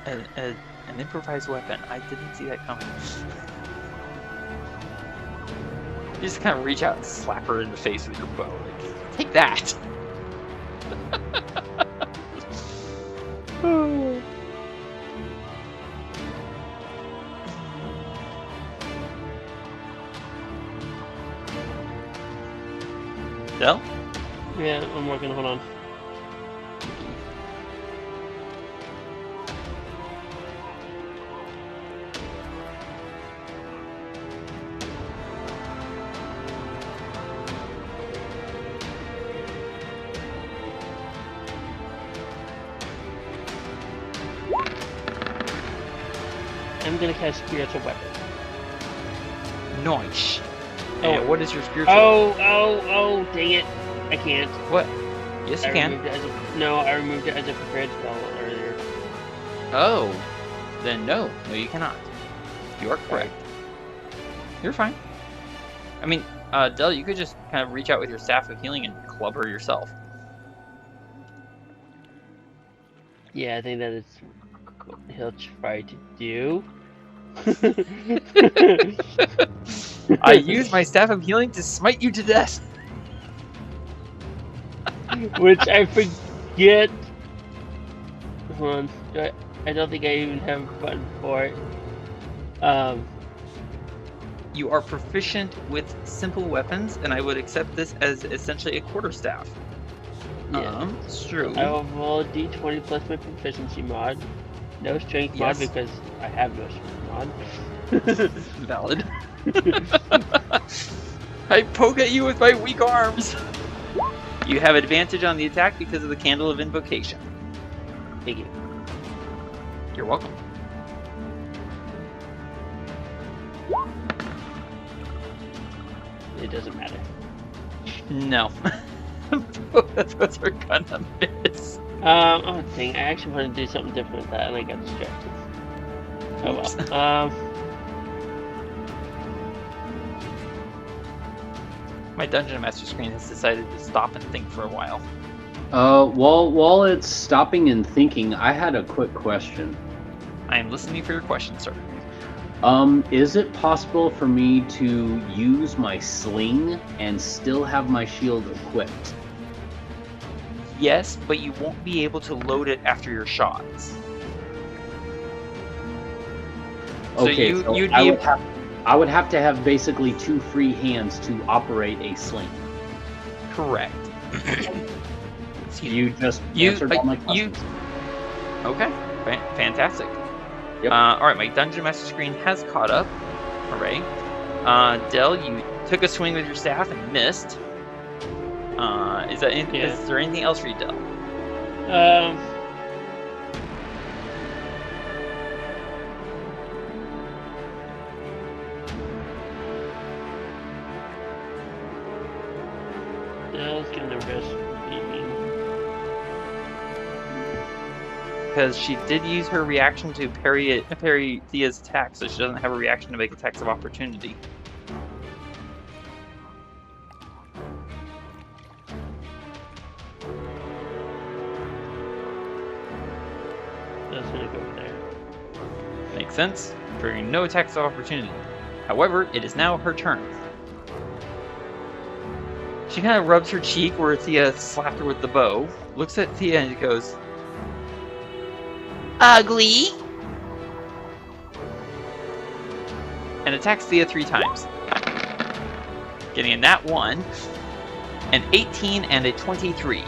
and an improvised weapon, I didn't see that coming. You just kind of reach out and slap her in the face with your bow. Like, take that! Del? Yeah, I'm working. Hold on. I'm gonna cast spiritual weapon. Nice. Oh. And what is your spiritual? Oh, dang it. I can't. What? Yes, you can. I removed it as a prepared spell earlier. Oh. Then no, you cannot. You are correct. You're fine. I mean, Del, you could just kind of reach out with your staff of healing and club her yourself. Yeah, I think that is what he'll try to do. I use my staff of healing to smite you to death. Which I forget. Hold on. I don't think I even have a button for it. You are proficient with simple weapons, and I would accept this as essentially a quarterstaff. Yeah. It's true. I will roll a d20 plus my proficiency mod. No strength mod because I have no strength mod. Valid. I poke at you with my weak arms. You have advantage on the attack because of the Candle of Invocation. Thank you. You're welcome. It doesn't matter. No. Both of us are gonna miss. Oh dang, I actually wanted to do something different with that and I got distracted. Oh well. My Dungeon Master screen has decided to stop and think for a while. While it's stopping and thinking, I had a quick question. I am listening for your question, sir. Is it possible for me to use my sling and still have my shield equipped? Yes, but you won't be able to load it after your shots. Okay, so I would have to have basically 2 free hands to operate a sling. Correct. You just answered all my questions. Okay, fantastic. Yep. Alright, my Dungeon Master screen has caught up. Hooray. Del, you took a swing with your staff and missed. Is there anything else for you, Del? Del's getting nervous. Because she did use her reaction to parry Thea's attack, so she doesn't have a reaction to make attacks of opportunity. That's gonna go there. Makes sense. Triggering no attacks of opportunity. However, it is now her turn. She kind of rubs her cheek where Thea slapped her with the bow, looks at Thea and goes, "Ugly!" and attacks Thea 3 times. Getting a nat 1, an 18, and a 23.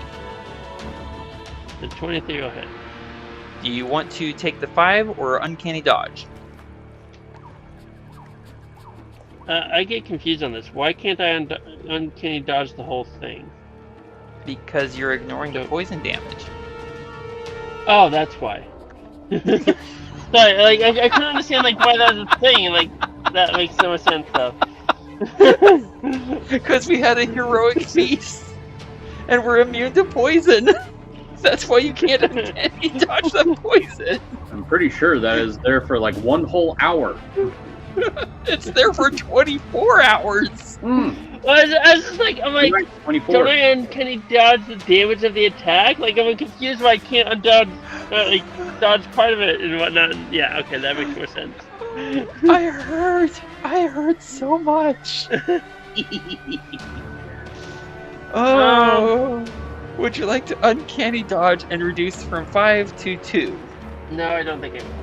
The 23 will hit. Do you want to take the 5 or uncanny dodge? I get confused on this. Why can't I uncanny dodge the whole thing? Because you're ignoring the poison damage. Oh, that's why. Sorry, like I couldn't understand like why that was a thing, and like that makes so much sense though. Because we had a heroic feast, and we're immune to poison. That's why you can't uncanny dodge the poison. I'm pretty sure that is there for like 1 whole hour. It's there for 24 hours. Well, I was just like, I'm like, right, 24. don't I uncanny dodge the damage of the attack? Like, I'm confused why I can't undodge, dodge part of it and whatnot. Yeah, okay, that makes more sense. I hurt so much. Oh, would you like to uncanny dodge and reduce from 5 to 2? No, I don't think I will.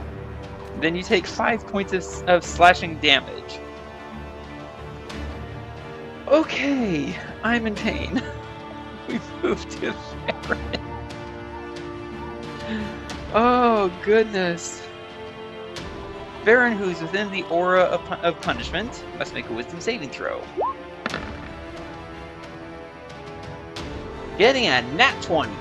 Then you take 5 points of slashing damage. Okay, I'm in pain. We've moved to Varin. Oh, goodness. Varin, who's within the aura of punishment, must make a wisdom saving throw. Getting a nat 20.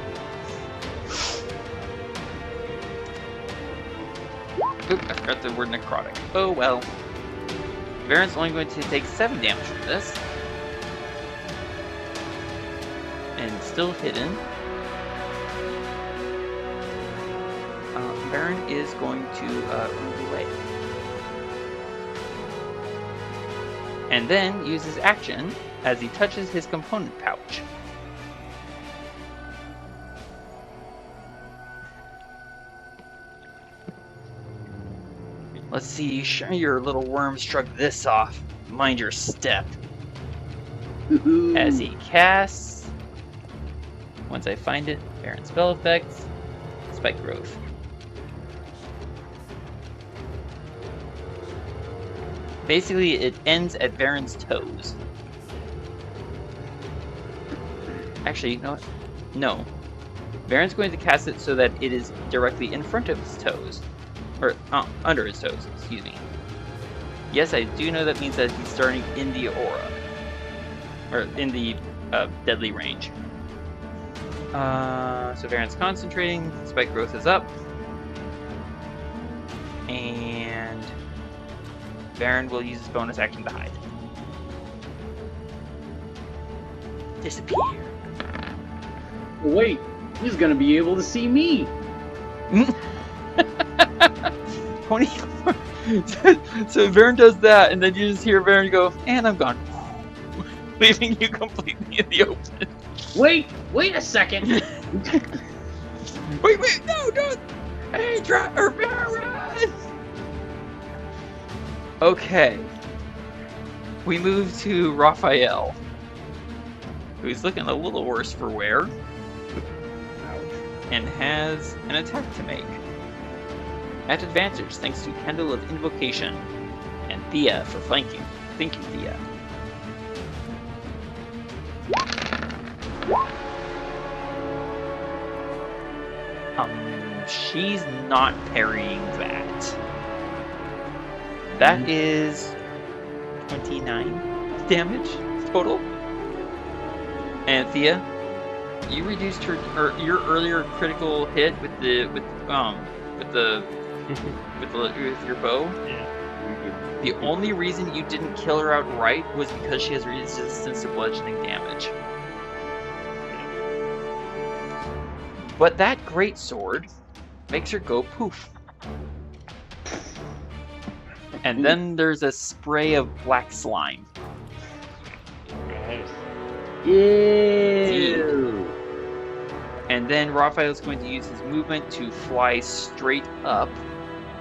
Oop, I forgot the word necrotic. Oh well. Varin's only going to take 7 damage from this. And still hidden. Varin is going to move away. And then use his action as he touches his component pouch. Let's see, sure your little worm struck this off. Mind your step. As he casts, once I find it, Varin spell effects, spike growth. Basically, it ends at Varin's toes. Actually, you know what? No. Varin's going to cast it so that it is directly in front of his toes. Or, under his toes, excuse me. Yes, I do know that means that he's starting in the aura. Or in the deadly range. So Varin's concentrating, spike growth is up. And Varin will use his bonus action to hide. Disappear. Wait, he's gonna be able to see me. 24. So Varin does that, and then you just hear Varin go, and I'm gone. Leaving you completely in the open. Wait a second. wait, no, don't. Hey, drop or Varin. Okay. We move to Raphael, who's looking a little worse for wear, and has an attack to make. At advantage, thanks to Candle of Invocation, and Thía for flanking. Thank you, Thía. She's not parrying that. That is 29 damage total. And Thía, you reduced your earlier critical hit with your bow. Yeah. The only reason you didn't kill her outright was because she has resistance to bludgeoning damage. But that great sword makes her go poof. And then there's a spray of black slime. Nice. Ew. And then Raphael's going to use his movement to fly straight up.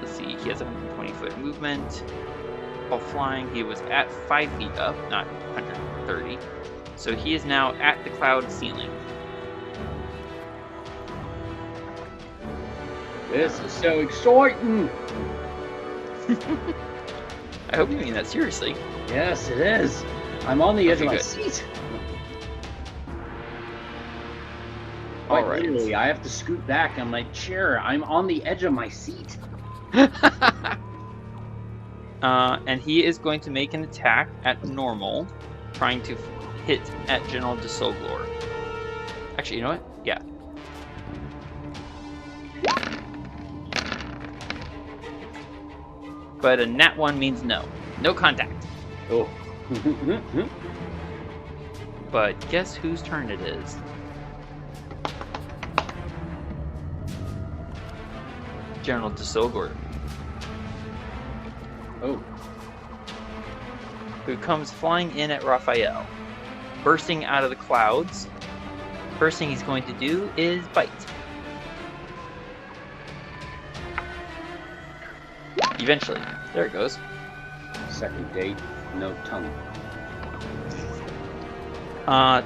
Let's see, he has a 120-foot movement. While flying, he was at 5 feet up, not 130. So he is now at the cloud ceiling. This is so exciting. I hope you mean that seriously. Yes, it is. I'm on the edge of my good. seat. All Quite right. literally, I have to scoot back on my chair. I'm on the edge of my seat. And he is going to make an attack at normal, trying to hit at General de Solglor. Actually, you know what? Yeah. But a nat 1 means no. No contact. Oh. But guess whose turn it is? General de Solglor, Oh. who comes flying in at Raphael, bursting out of the clouds. First thing he's going to do is bite. Eventually. There it goes. Second date, no tongue.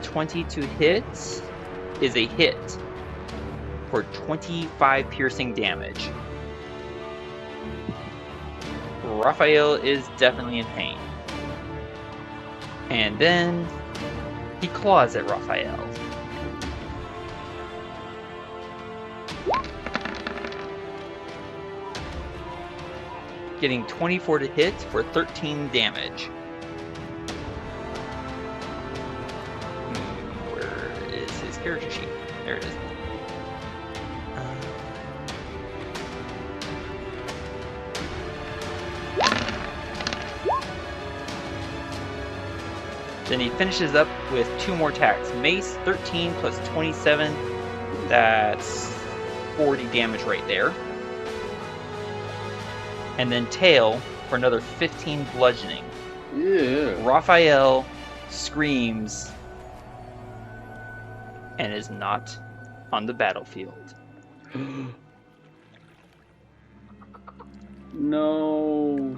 20 to hit is a hit for 25 piercing damage. Raphael is definitely in pain. And then he claws at Raphael. Getting 24 to hit for 13 damage. Where is his character sheet? There it is. Then he finishes up with 2 more attacks. Mace, 13 plus 27. That's 40 damage right there. And then tail for another 15 bludgeoning. Yeah. Raphael screams and is not on the battlefield. No.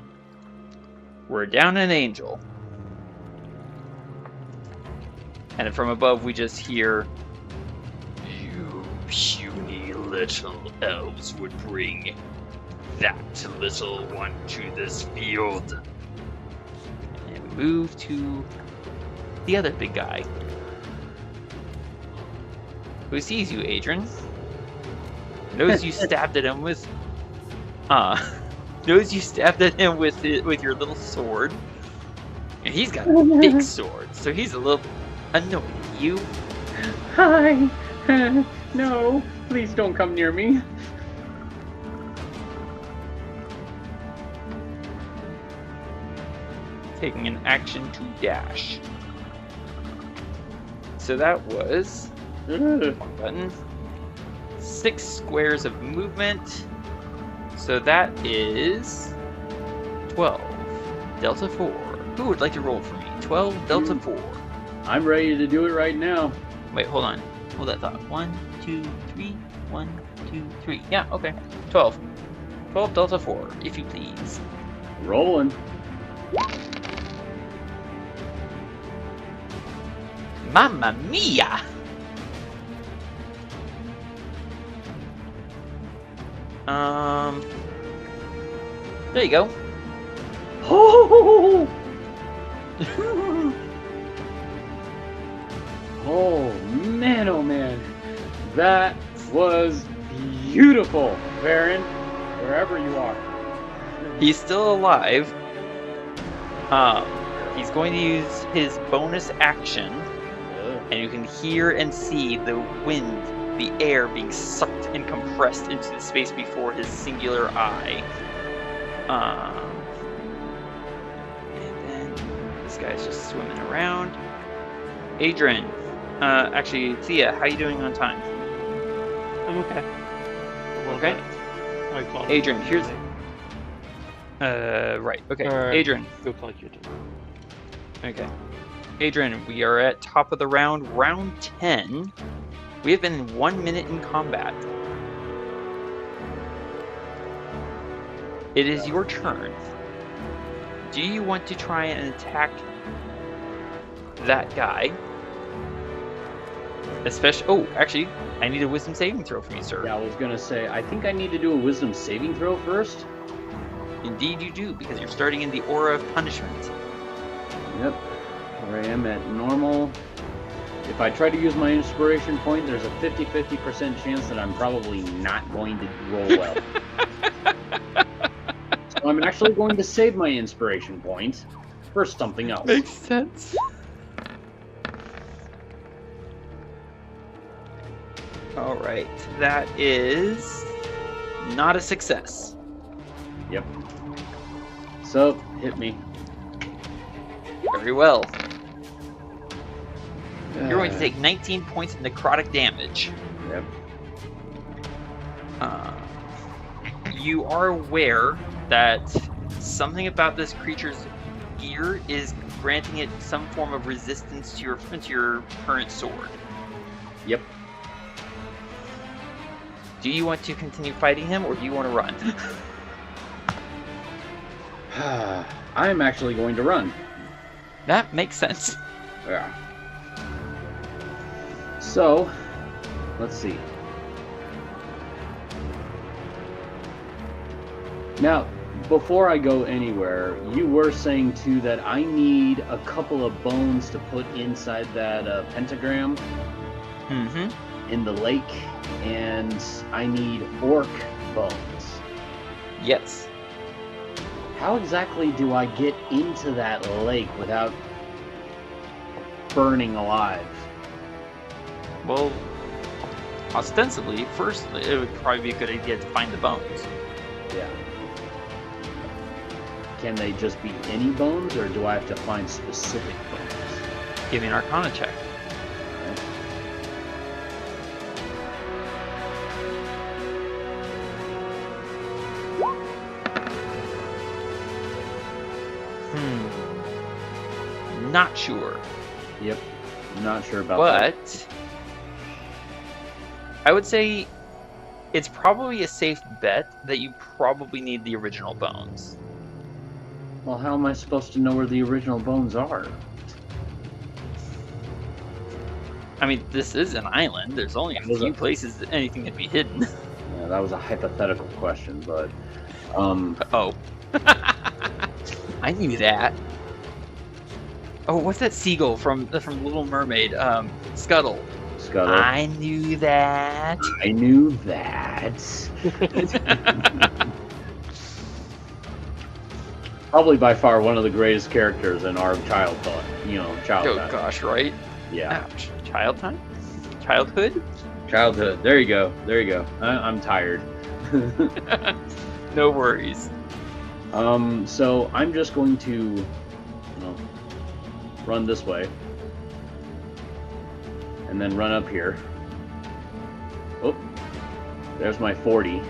We're down an angel. And from above, we just hear, "You puny little elves would bring that little one to this field." And we move to the other big guy, who sees you, Adran. Knows you stabbed at him with, knows you stabbed at him with your little sword, and he's got a big sword, so he's a little annoyed at you. Hi. No, please don't come near me. Taking an action to dash. So that was one button. 6 squares of movement. So that is 12. Delta 4. Who would like to roll for me? 12 Delta 4. I'm ready to do it right now. Wait, hold on. Hold that thought. 1, 2, 3. 1, 2, 3. Yeah, okay. 12. 12 Delta 4, if you please. Rolling. Mamma mia! There you go. Oh! Oh man, oh man. That was beautiful, Varin, wherever you are. He's still alive. He's going to use his bonus action, and you can hear and see the wind, the air being sucked and compressed into the space before his singular eye. And then this guy's just swimming around. Adran, actually, Thía, how you doing on time? I'm okay. Okay. Adran, here's. Right. Okay. Adran. Go collect your turn. Okay. Adran, we are at top of the round, round 10. We have been 1 minute in combat. It is your turn. Do you want to try and attack that guy? Especially, oh, actually, I need a wisdom saving throw from you, sir. Yeah, I was gonna say, I think I need to do a wisdom saving throw first. Indeed you do, because you're starting in the aura of punishment. Yep. Where I am at normal. If I try to use my inspiration point, there's a 50-50% chance that I'm probably not going to roll well. So I'm actually going to save my inspiration point for something else. Makes sense. Alright, that is not a success. Yep. So, hit me. Very well. You're going to take 19 points of necrotic damage. Yep. You are aware that something about this creature's gear is granting it some form of resistance to your current sword. Yep. Do you want to continue fighting him, or do you want to run? I'm actually going to run. That makes sense. Yeah. So, let's see. Now, before I go anywhere, you were saying too that I need a couple of bones to put inside that pentagram in the lake, and I need orc bones. Yes. How exactly do I get into that lake without burning alive? Well, ostensibly, first, it would probably be a good idea to find the bones. Yeah. Can they just be any bones, or do I have to find specific bones? Give me an Arcana check. Not sure. Yep. I'm not sure about that. But I would say it's probably a safe bet that you probably need the original bones. Well, how am I supposed to know where the original bones are? I mean, this is an island. There's only a few places that anything can be hidden. Yeah, that was a hypothetical question, but Oh. I knew that. Oh, what's that seagull from Little Mermaid? Scuttle. Scuttle. I knew that. I knew that. Probably by far one of the greatest characters in our childhood. Oh gosh, right? Yeah. Ouch. Childhood? Childhood. There you go. I'm tired. No worries. So I'm just going to, run this way, and then run up here. Oh, there's my 40.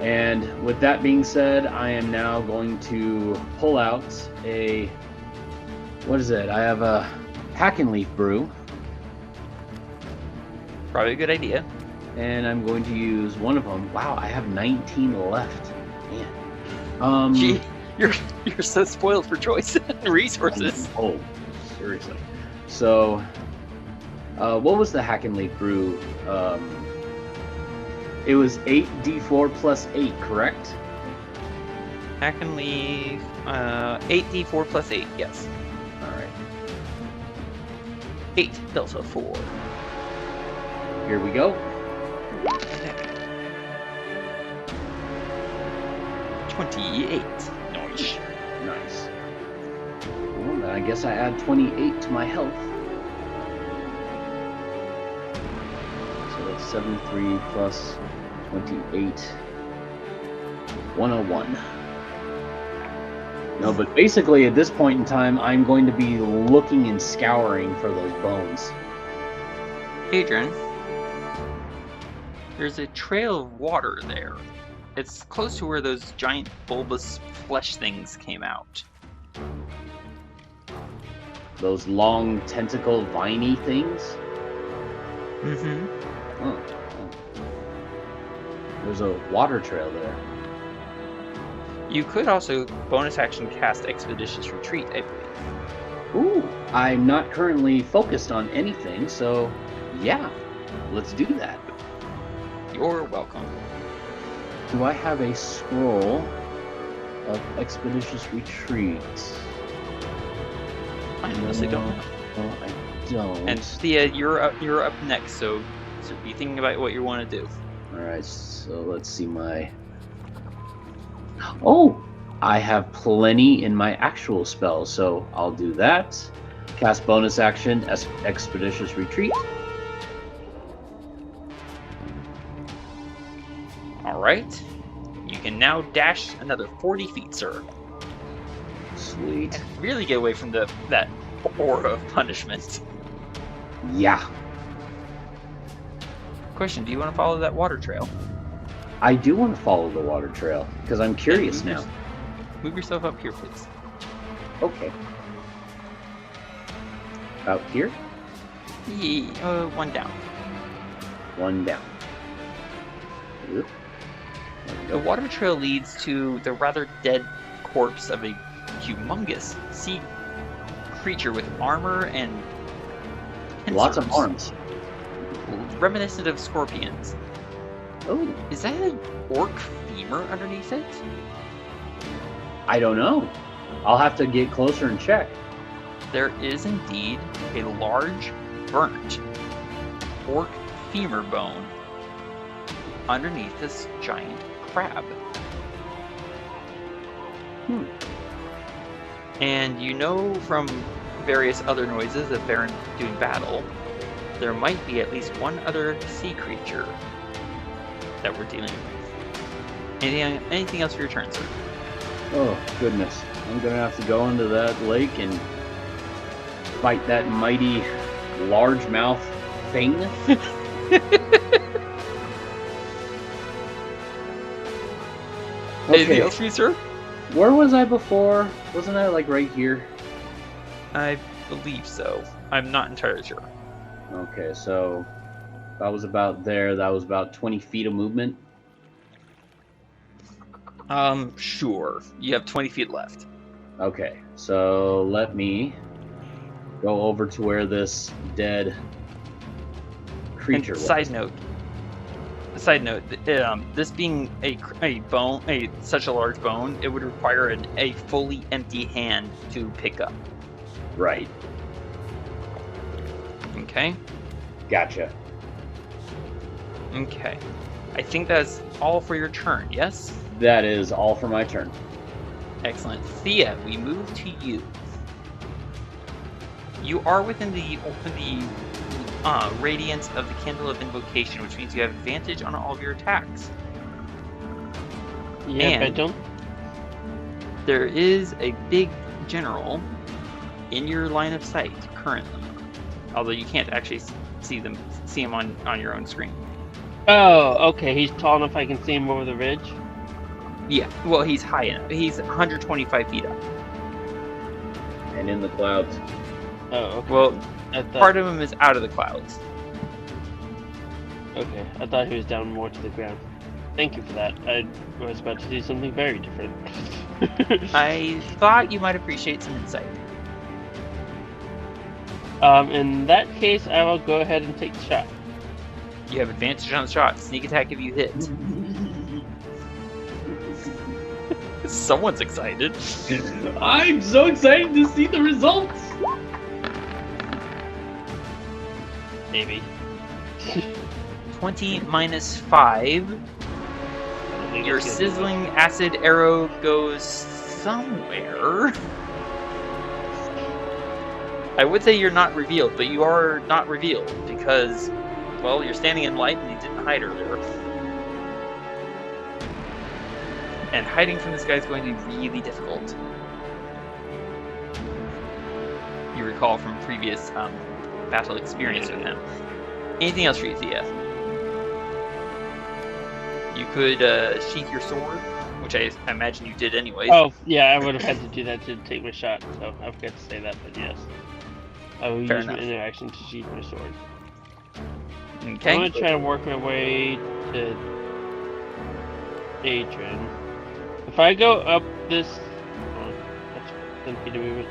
And with that being said, I am now going to pull out a, what is it? I have a Hack and Leaf brew. Probably a good idea. And I'm going to use one of them. Wow, I have 19 left. Man. Gee, you're so spoiled for choice and resources. Oh, seriously. So, what was the Hack and Leaf brew? It was 8d4 plus 8, correct? Hack and Leaf, 8d4 plus 8, yes. Alright. 8 delta 4. Here we go. 28. Nice. Nice. Well, then I guess I add 28 to my health. So that's 73 plus 28. 101. No, but basically at this point in time, I'm going to be looking and scouring for those bones. Adran, there's a trail of water there. It's close to where those giant bulbous flesh things came out. Those long tentacle viney things? Mm-hmm. Oh. There's a water trail there. You could also bonus action cast Expeditious Retreat, I believe. Ooh, I'm not currently focused on anything, so yeah, let's do that. You're welcome. Do I have a scroll of Expeditious Retreat? I honestly don't know. No, I don't. And Thea, you're up next, so be thinking about what you want to do. Alright, so let's see my... Oh! I have plenty in my actual spell, so I'll do that. Cast bonus action, Expeditious Retreat. Alright. You can now dash another 40 feet, sir. Sweet. And really get away from that aura of punishment. Yeah. Question, do you want to follow that water trail? I do want to follow the water trail, because I'm curious now. Move yourself up here, please. Okay. Out here? Yeah, one down. One down. Oop. The water trail leads to the rather dead corpse of a humongous sea creature with armor and pincers. Lots of arms. Reminiscent of scorpions. Oh, Is that an orc femur underneath it? I don't know. I'll have to get closer and check. There is indeed a large, burnt orc femur bone underneath this giant crab. And you know from various other noises of Varin doing battle, there might be at least one other sea creature that we're dealing with. Anything else for your turn, sir? Oh, goodness. I'm going to have to go into that lake and fight that mighty largemouth thing. Anything else for you, sir? Where was I before? Wasn't I like right here? I believe so. I'm not entirely sure. Okay, so I was about there, that was about 20 feet of movement. Sure. You have 20 feet left. Okay, so let me go over to where this dead creature was. Side note, this being a bone, such a large bone, it would require a fully empty hand to pick up. Right. Okay. Gotcha. Okay. I think that's all for your turn. Yes. That is all for my turn. Excellent. Thía, we move to you. You are within the radiance of the Candle of Invocation, which means you have advantage on all of your attacks. Yeah, and I don't. There is a big general in your line of sight currently, although you can't actually see him on your own screen. Oh, okay. He's tall enough I can see him over the ridge. Yeah, well, he's high enough. He's 125 feet up. And in the clouds. Oh, okay. Well, thought... part of him is out of the clouds. Okay, I thought he was down more to the ground. Thank you for that. I was about to do something very different. I thought you might appreciate some insight. In that case, I will go ahead and take the shot. You have advantage on the shot. Sneak attack if you hit. Someone's excited. I'm so excited to see the results! Maybe. 20 minus 5. Your sizzling acid arrow goes somewhere. I would say you're not revealed, but you are not revealed because, well, you're standing in light and you didn't hide earlier. And hiding from this guy is going to be really difficult. You recall from previous battle experience with him. Anything else for you, Thía? You could sheath your sword, which I imagine you did anyway. Oh, yeah, I would have had to do that to take my shot, so I forgot to say that, but yes. I will use my interaction to sheath my sword. Okay. I'm going to try to work my way to Adran. If I go up this... Oh, that's 10 feet of movement.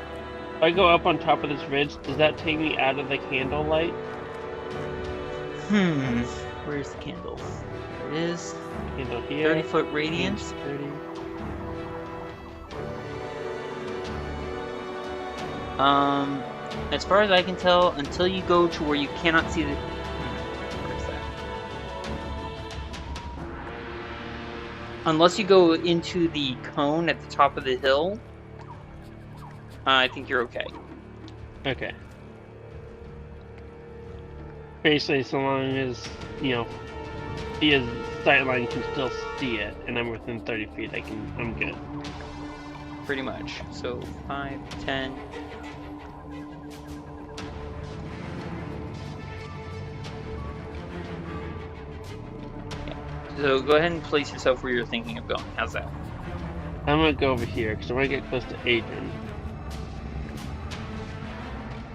If I go up on top of this ridge, does that take me out of the candle light? Where's the candle? There it is. Candle here. 30-foot radiance. 30. As far as I can tell, until you go to where you cannot see the... Where's that? Unless you go into the cone at the top of the hill, I think you're okay. Okay. Basically, so long as, Thea's sightline can still see it, and I'm within 30 feet, I'm good. Pretty much. So, 5, 10... So go ahead and place yourself where you're thinking of going. How's that? I'm gonna go over here because I want to get close to Adran.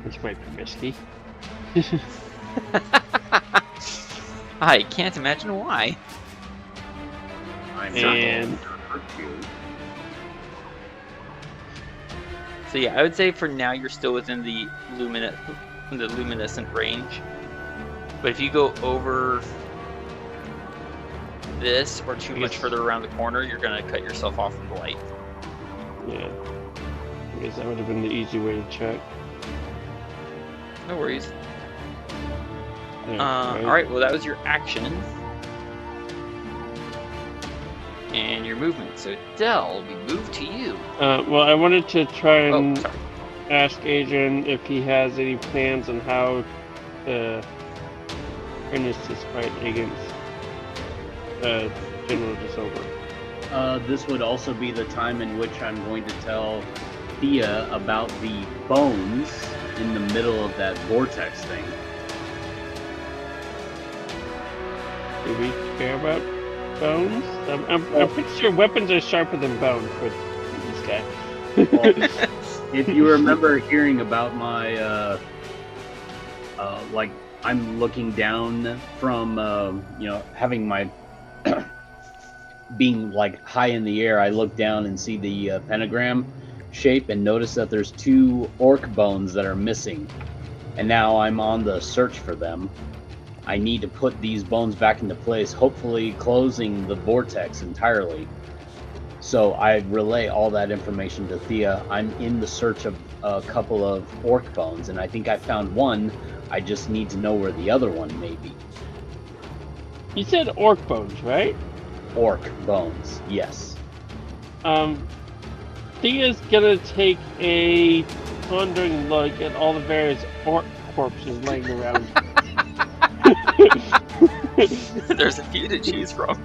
This might be risky. I can't imagine why. I'm and so yeah, I would say for now you're still within the luminescent range. But if you go over this or too much further around the corner, you're gonna cut yourself off from the light. Yeah. I guess that would have been the easy way to check. No worries. Yeah, right. Alright, well that was your action. And your movement. So Del, we move to you. Well, I wanted to try and sorry. ask Adran if he has any plans on how to finish this fight against General Disover. This would also be the time in which I'm going to tell Thía about the bones in the middle of that vortex thing. Do we care about bones? I'm pretty sure weapons are sharper than bones for this guy. Well, if you remember hearing about my like I'm looking down from, having my being like high in the air. I look down and see the pentagram shape and notice that there's 2 orc bones that are missing. And now I'm on the search for them. I need to put these bones back into place, hopefully closing the vortex entirely. So I relay all that information to Thía. I'm in the search of a couple of orc bones, and I think I found one. I just need to know where the other one may be. You said orc bones, right? Orc bones, yes. Thea's gonna take a pondering look at all the various orc corpses laying around. There's a few to choose from.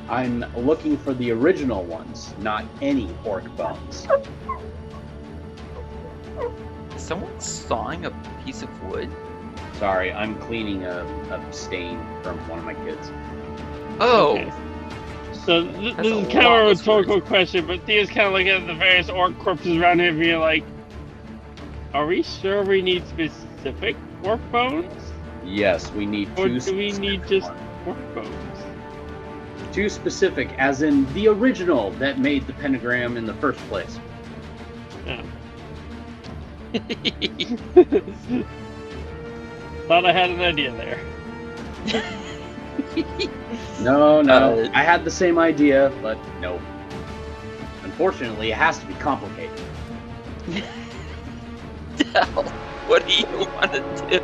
I'm looking for the original ones, not any orc bones. Is someone sawing a piece of wood? Sorry, I'm cleaning a stain from one of my kids. Oh! Okay. So this That's is a kind lot of a of rhetorical question, but Thea's kind of looking at the various orc corpses around here and being like, are we sure we need specific orc bones? Yes, we need Or two do we need specific just ones. orc bones? 2 specific, as in the original that made the pentagram in the first place. Yeah. Thought I had an idea there. No, I had the same idea, but no. Unfortunately, it has to be complicated. What do you want to do?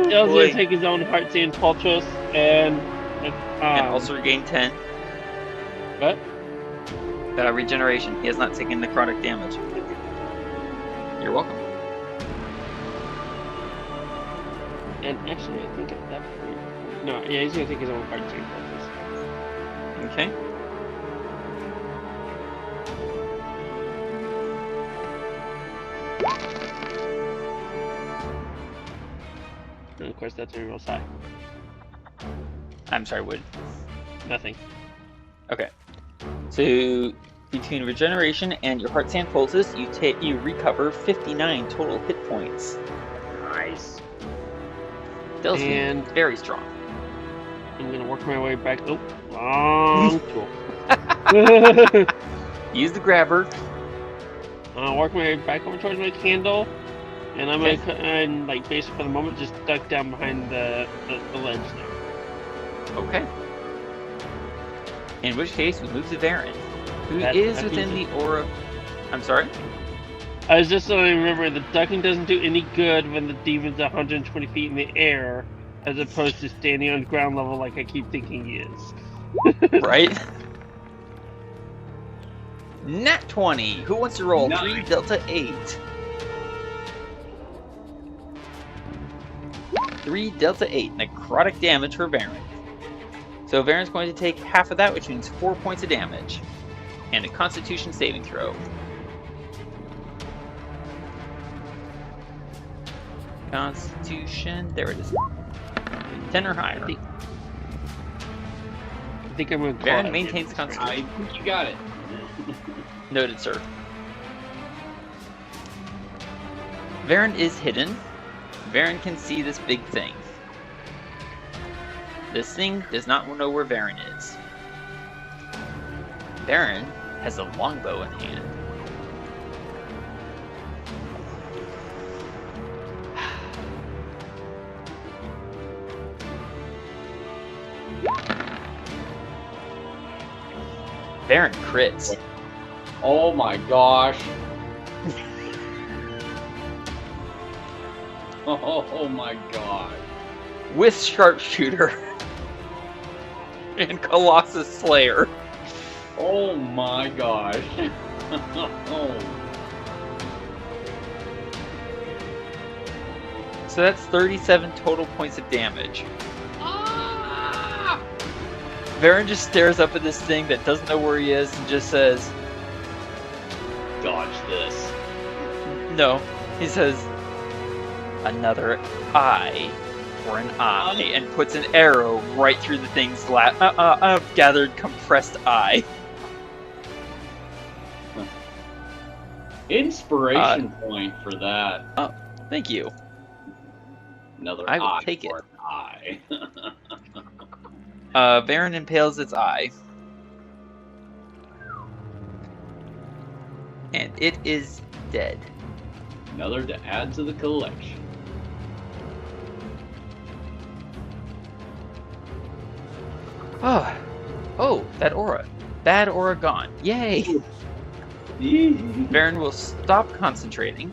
Dale's boy. gonna take his own heart and Paltros and Also regain 10. what? Regeneration. He has not taken necrotic damage. You're welcome. And actually, I think at that point, no, yeah, he's gonna take his own heart and Paltros. Okay. And of course, that's when he rolls high. I'm sorry, Wood. Nothing. Okay. So between regeneration and your heart sand poultice, you recover 59 total hit points. Nice. Dale's And- very strong. I'm gonna work my way back. Oh, wrong tool. Use the grabber. I'll work my way back over towards my candle, and I'm Okay. gonna, like, basically for the moment, just duck down behind the ledge there. Okay. In which case, we move to Varin, who That is within the aura. I'm sorry? I was just only remembering the ducking doesn't do any good when the demon's 120 feet in the air, as opposed to standing on ground level like I keep thinking he is. Right? Nat 20. Who wants to roll? Nice. 3 Delta 8. 3 Delta 8. Necrotic damage for Varin. So Varin's going to take half of that, which means 4 points of damage. And a Constitution saving throw. Constitution. There it is. 10 or higher. I think I'm gonna call Varin it. maintains Constitution. I think you got it. Noted, sir. Varin is hidden. Varin can see this big thing. This thing does not know where Varin is. Varin has a longbow in hand. Varin crits. Oh my gosh. Oh my god. With Sharpshooter and Colossus Slayer. Oh my gosh. Oh. So that's 37 total points of damage. Varin just stares up at this thing that doesn't know where he is and just says, Dodge this. no. He says, another eye for an eye, and puts an arrow right through the thing's gathered compressed eye. Inspiration point for that. Oh, thank you. Another I will eye take for it. an eye. Varin impales its eye. And it is dead. Another to add to the collection. Oh, that aura. Bad aura gone. Yay! Varin will stop concentrating.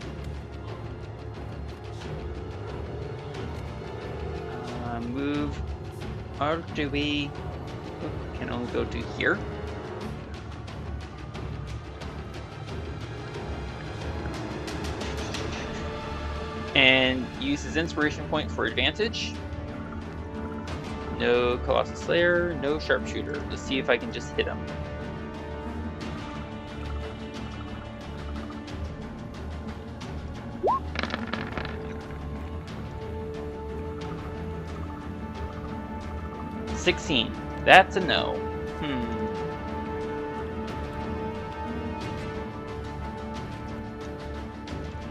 Move. Or do we... Can only go to here. And use his inspiration point for advantage. No Colossal Slayer, no Sharpshooter. Let's see if I can just hit him. $16. That's a no.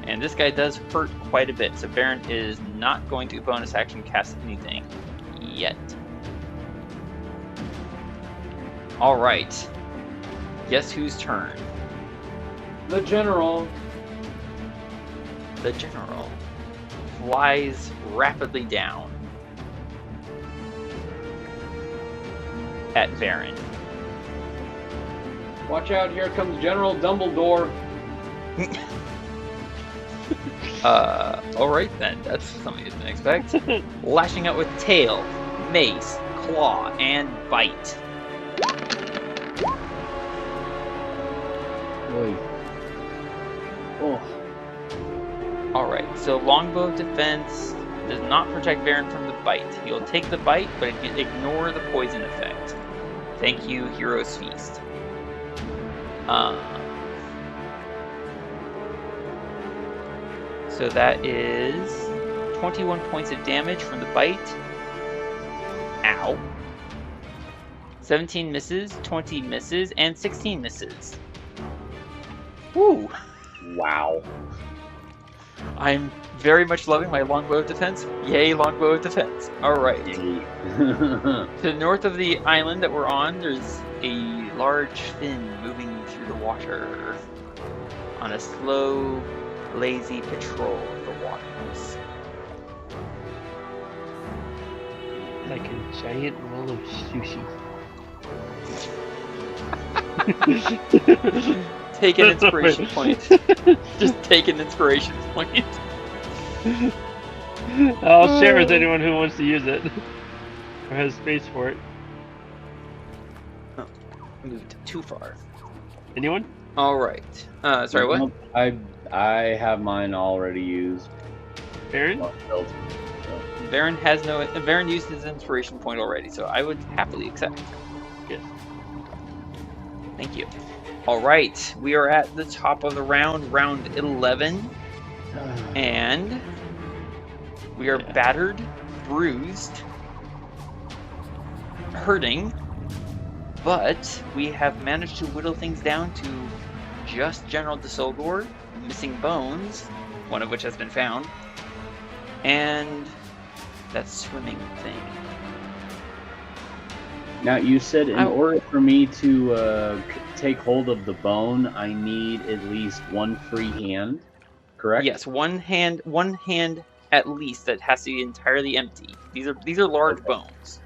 And this guy does hurt quite a bit, so Varin is not going to bonus action cast anything yet. Alright. Guess whose turn? The general. The general flies rapidly down at Varin. Watch out, here comes General Dumbledore. Alright then, that's something I didn't expect. Lashing out with tail, mace, claw, and bite. Oy. Oh. Alright, so longbow defense does not protect Varin from the bite. He'll take the bite, but ignore the poison effect. Thank you, Hero's Feast. So that is 21 points of damage from the bite. Ow. 17 misses, 20 misses, and 16 misses. Woo! Wow. I'm very much loving my longbow defense. Yay, longbow defense. Alright. To the north of the island that we're on, there's a large fin moving through the water on a slow, lazy patrol of the waters. Like a giant roll of sushi. Take an inspiration point. Just take an inspiration point. I'll share with anyone who wants to use it. Or has space for it. Oh, moved too far. Anyone? Alright. Sorry, what? Nope, I have mine already used. Aaron? Varin has no... Varin used his inspiration point already, so I would happily accept. Yes. Thank you. Alright, we are at the top of the round, round 11. And we are battered, bruised, hurting, but we have managed to whittle things down to just General Desolgor, missing bones, one of which has been found, and that swimming thing. Now, you said in order for me to take hold of the bone, I need at least one free hand, correct? Yes, one hand at least that has to be entirely empty. These are large bones.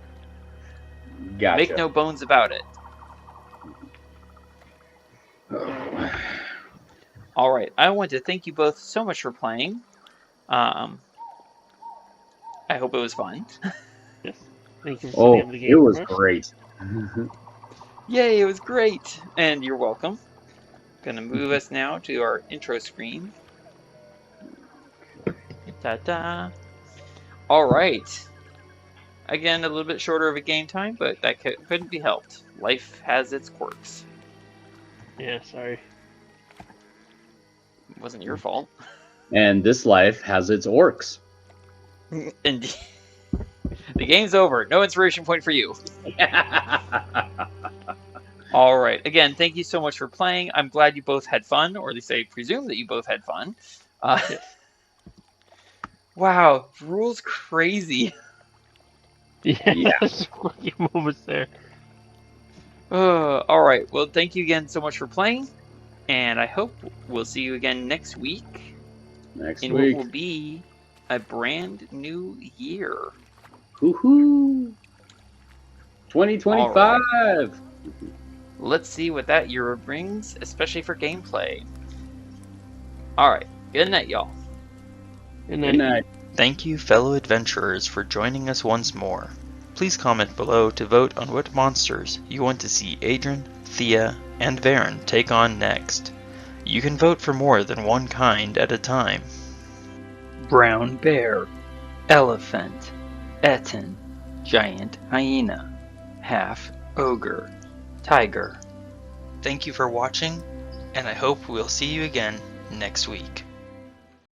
Gotcha. Make no bones about it. Alright, I want to thank you both so much for playing. I hope it was fun. Yes. Thank you for setting up the game. It was first. great. Yay, it was great! And you're welcome. Gonna move us now to our intro screen. Ta-da! Alright. Again, a little bit shorter of a game time, but that couldn't be helped. Life has its quirks. Yeah, sorry. It wasn't your fault. And this life has its orcs. Indeed. The game's over. No inspiration point for you. All right. Again, thank you so much for playing. I'm glad you both had fun, or at least I presume that you both had fun. Wow, rules crazy. Yeah. Moments there. All right. Well, thank you again so much for playing, and I hope we'll see you again next week. Next what week. will be a brand new year. Woohoo! 2025! Right. Let's see what that year brings, especially for gameplay. Alright, good night, y'all. Good night. Good night. Thank you, fellow adventurers, for joining us once more. Please comment below to vote on what monsters you want to see Adran, Thía, and Varin take on next. You can vote for more than one kind at a time. Brown bear, elephant, Ettin, giant hyena, half-ogre, tiger. Thank you for watching, and I hope we'll see you again next week.